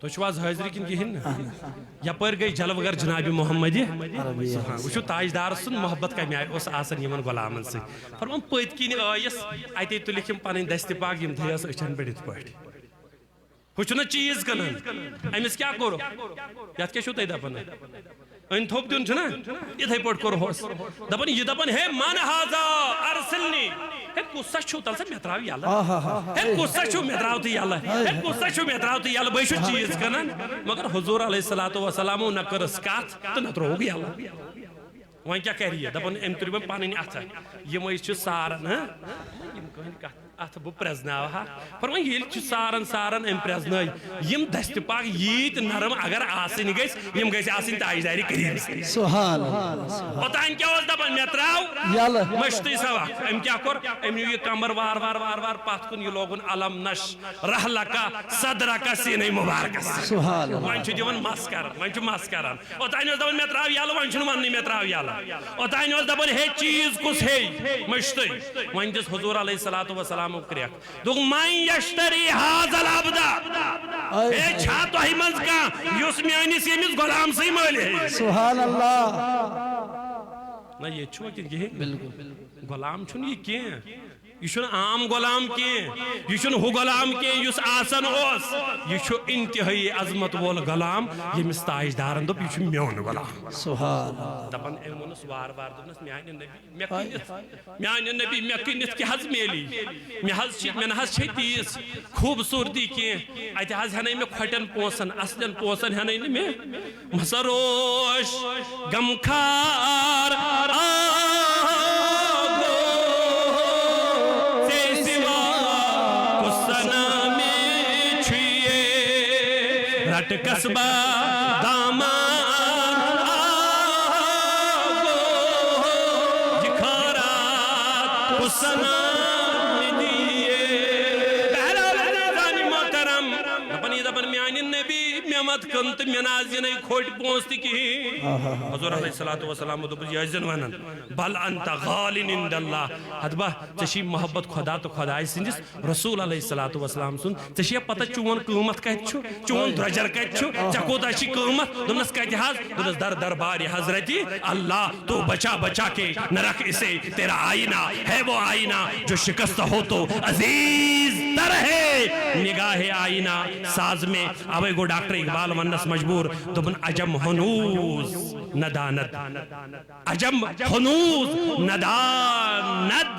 تو شواز حاضری کن کہین یپر گئی جلوہ گر جناب محمد وچو تاجدار سن محبت کمی آئی اس آسن یمن غلامن سے فرمان پت کین آئیس ایتے تو لکھم پنن دست پاک یم تھیس اچھن بڑھت پٹ وچھنا چیز کنن امس کیا کرو یات کیا چھو تھی دپان ان تھوپ دیون چھنا اتھے پٹ کرو ہوس دپان یہ دپان ہے من ہاذا ارسلنی ہے کسا چھو تل سے میتراو یالا ہے کسا چھو میتراو تی یالا ہے کسا چھو میتراو تی یالا بے چھو چیز کنن مگر حضور علیہ السلام نہ کرس کات تو نہ تروگ یالا وہاں کیا کہہ رہی ہے دپان ام تریبن پاننی اتھا یہ چھو سارن یم کہن کات ات بہ پرزناو ہا فرمان یل چھ سارن ام پرزنائی یم دست پاک ییت نرم اگر آسن گیس یم گیس آسن تاجداری کریم سبحان اللہ اوتان کیا اوس دپان میتراو مشتی سوا ام کیا کر ام یہ کمر وار پات کن یہ لوگن علم نش رحلکا صدرکا سینہ مبارک سبحان اللہ وان چھ دیون مس کران اوتان اوس دپان میتراو یالا وان چھ وننی میتراو یالا اوتان اوس دپان ہے چیز کس ہے مشتی وان دس حضور علیہ السلام دو من یشتری حاض العبدہ اے چھا تو ہی منز کا یس میانس یمس غلام سی مالی ہے سبحان اللہ نا یہ چھو کہ غلام چھن یہ کیا یہ چھن عام غلام کی یہ چھن ہو غلام کی یس آسن اوس یہ چھو انتہائی عظمت وول غلام یمس تاجدارن دپ یہ چھو میون غلام سبحان اللہ دپان ایمونس وار دپنس میان نبی مے کنت کہ حض میلی مے نحض چھ تیس خوبصورتی کی اتہ حض ہنے مے کھٹن پونسن اصلن پونسن ہنے مے مسروش غمخار رٹ قصبہ دامان آگو جکھارات حسنا دیئے پہلا لذانی محترم دپن میانی نبی میامت کنت منازینی کھوٹ پونستی کی حضور علیہ السلام دپن یازن ونن بل انت غالن اند اللہ حدبہ چشی محبت خدا تو خدای سنجس رسول علیہ السلام سن چشی پتہ چون قیمت کہت چھو چون درجر کہت چھو چکو داشی قیمت دنس کہت حاض دنس در درباری حضرتی اللہ تو بچا کے نرک اسے تیرا آئینہ ہے وہ آئینہ جو شکست ہو تو عزیز تر ہے نگاہ آئینہ ساز میں آوے گو ڈاکٹر اقبال ونس مجبور دبن عجم ہنوز نداند عجم ہنوز نداند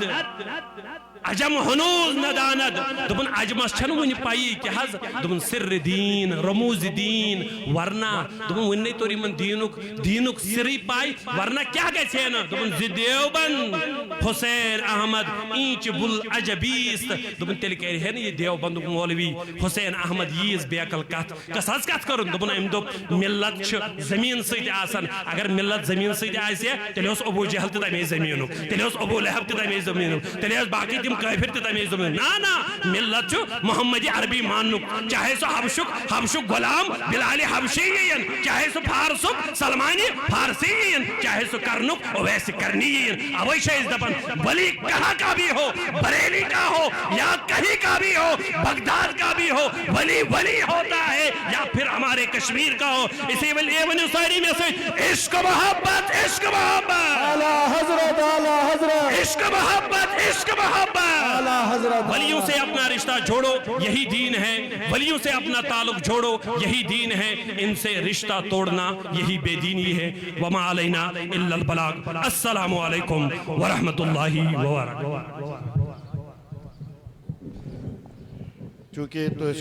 عجم ہنوز نداند دبن عجمس چھن ونی پائی کہ حض دبن سر دین رموز دین ورنہ دبن ونی توری من دینک سری پائی ورنہ کیا گئے چھے نا دبن دیوبند حسین احمد اینچ بل عجبیست دبن تیل کہہ رہے ہیں یہ دیوبند مولوی حسین احمد ییز بیکل کت کس حض کت کرن دبن ام دب ملت چھ زمین سید آسن اگر ملت زمین سید آسی ہے تیلے اس ابو جہل تی تمی زمینک تیلے اس ابو لہب تی تمی زمینک تیلے اس باقی تیم کافر تی تمی زمینک نا ملت چھ محمدی عربی مانک چاہے سو حبشک غلام بلال حبشی یین چاہے سو فارسک سلمانی فارسی یین چاہے سو کرنک اویس کرنی یین اوی شایز دپن ولی کہاں کا بھی ہو بریلی کا ہو یا کہیں کا بھی ہو بغداد کا بھی ہو ولی ہوتا ہے یا پھر ہمارے کشمیر کا ہو اسی ولی ساری میں سے عشق محبت اعلی حضرت عشق محبت اعلی حضرت ولیوں سے اپنا رشتہ جوڑو یہی دین ہے ولیوں سے اپنا تعلق جوڑو یہی دین ہے ان سے رشتہ توڑنا یہی بے دینی ہے وما علینا الا البلاغ السلام علیکم ورحمت اللہ وبرکاتہ چونکہ تو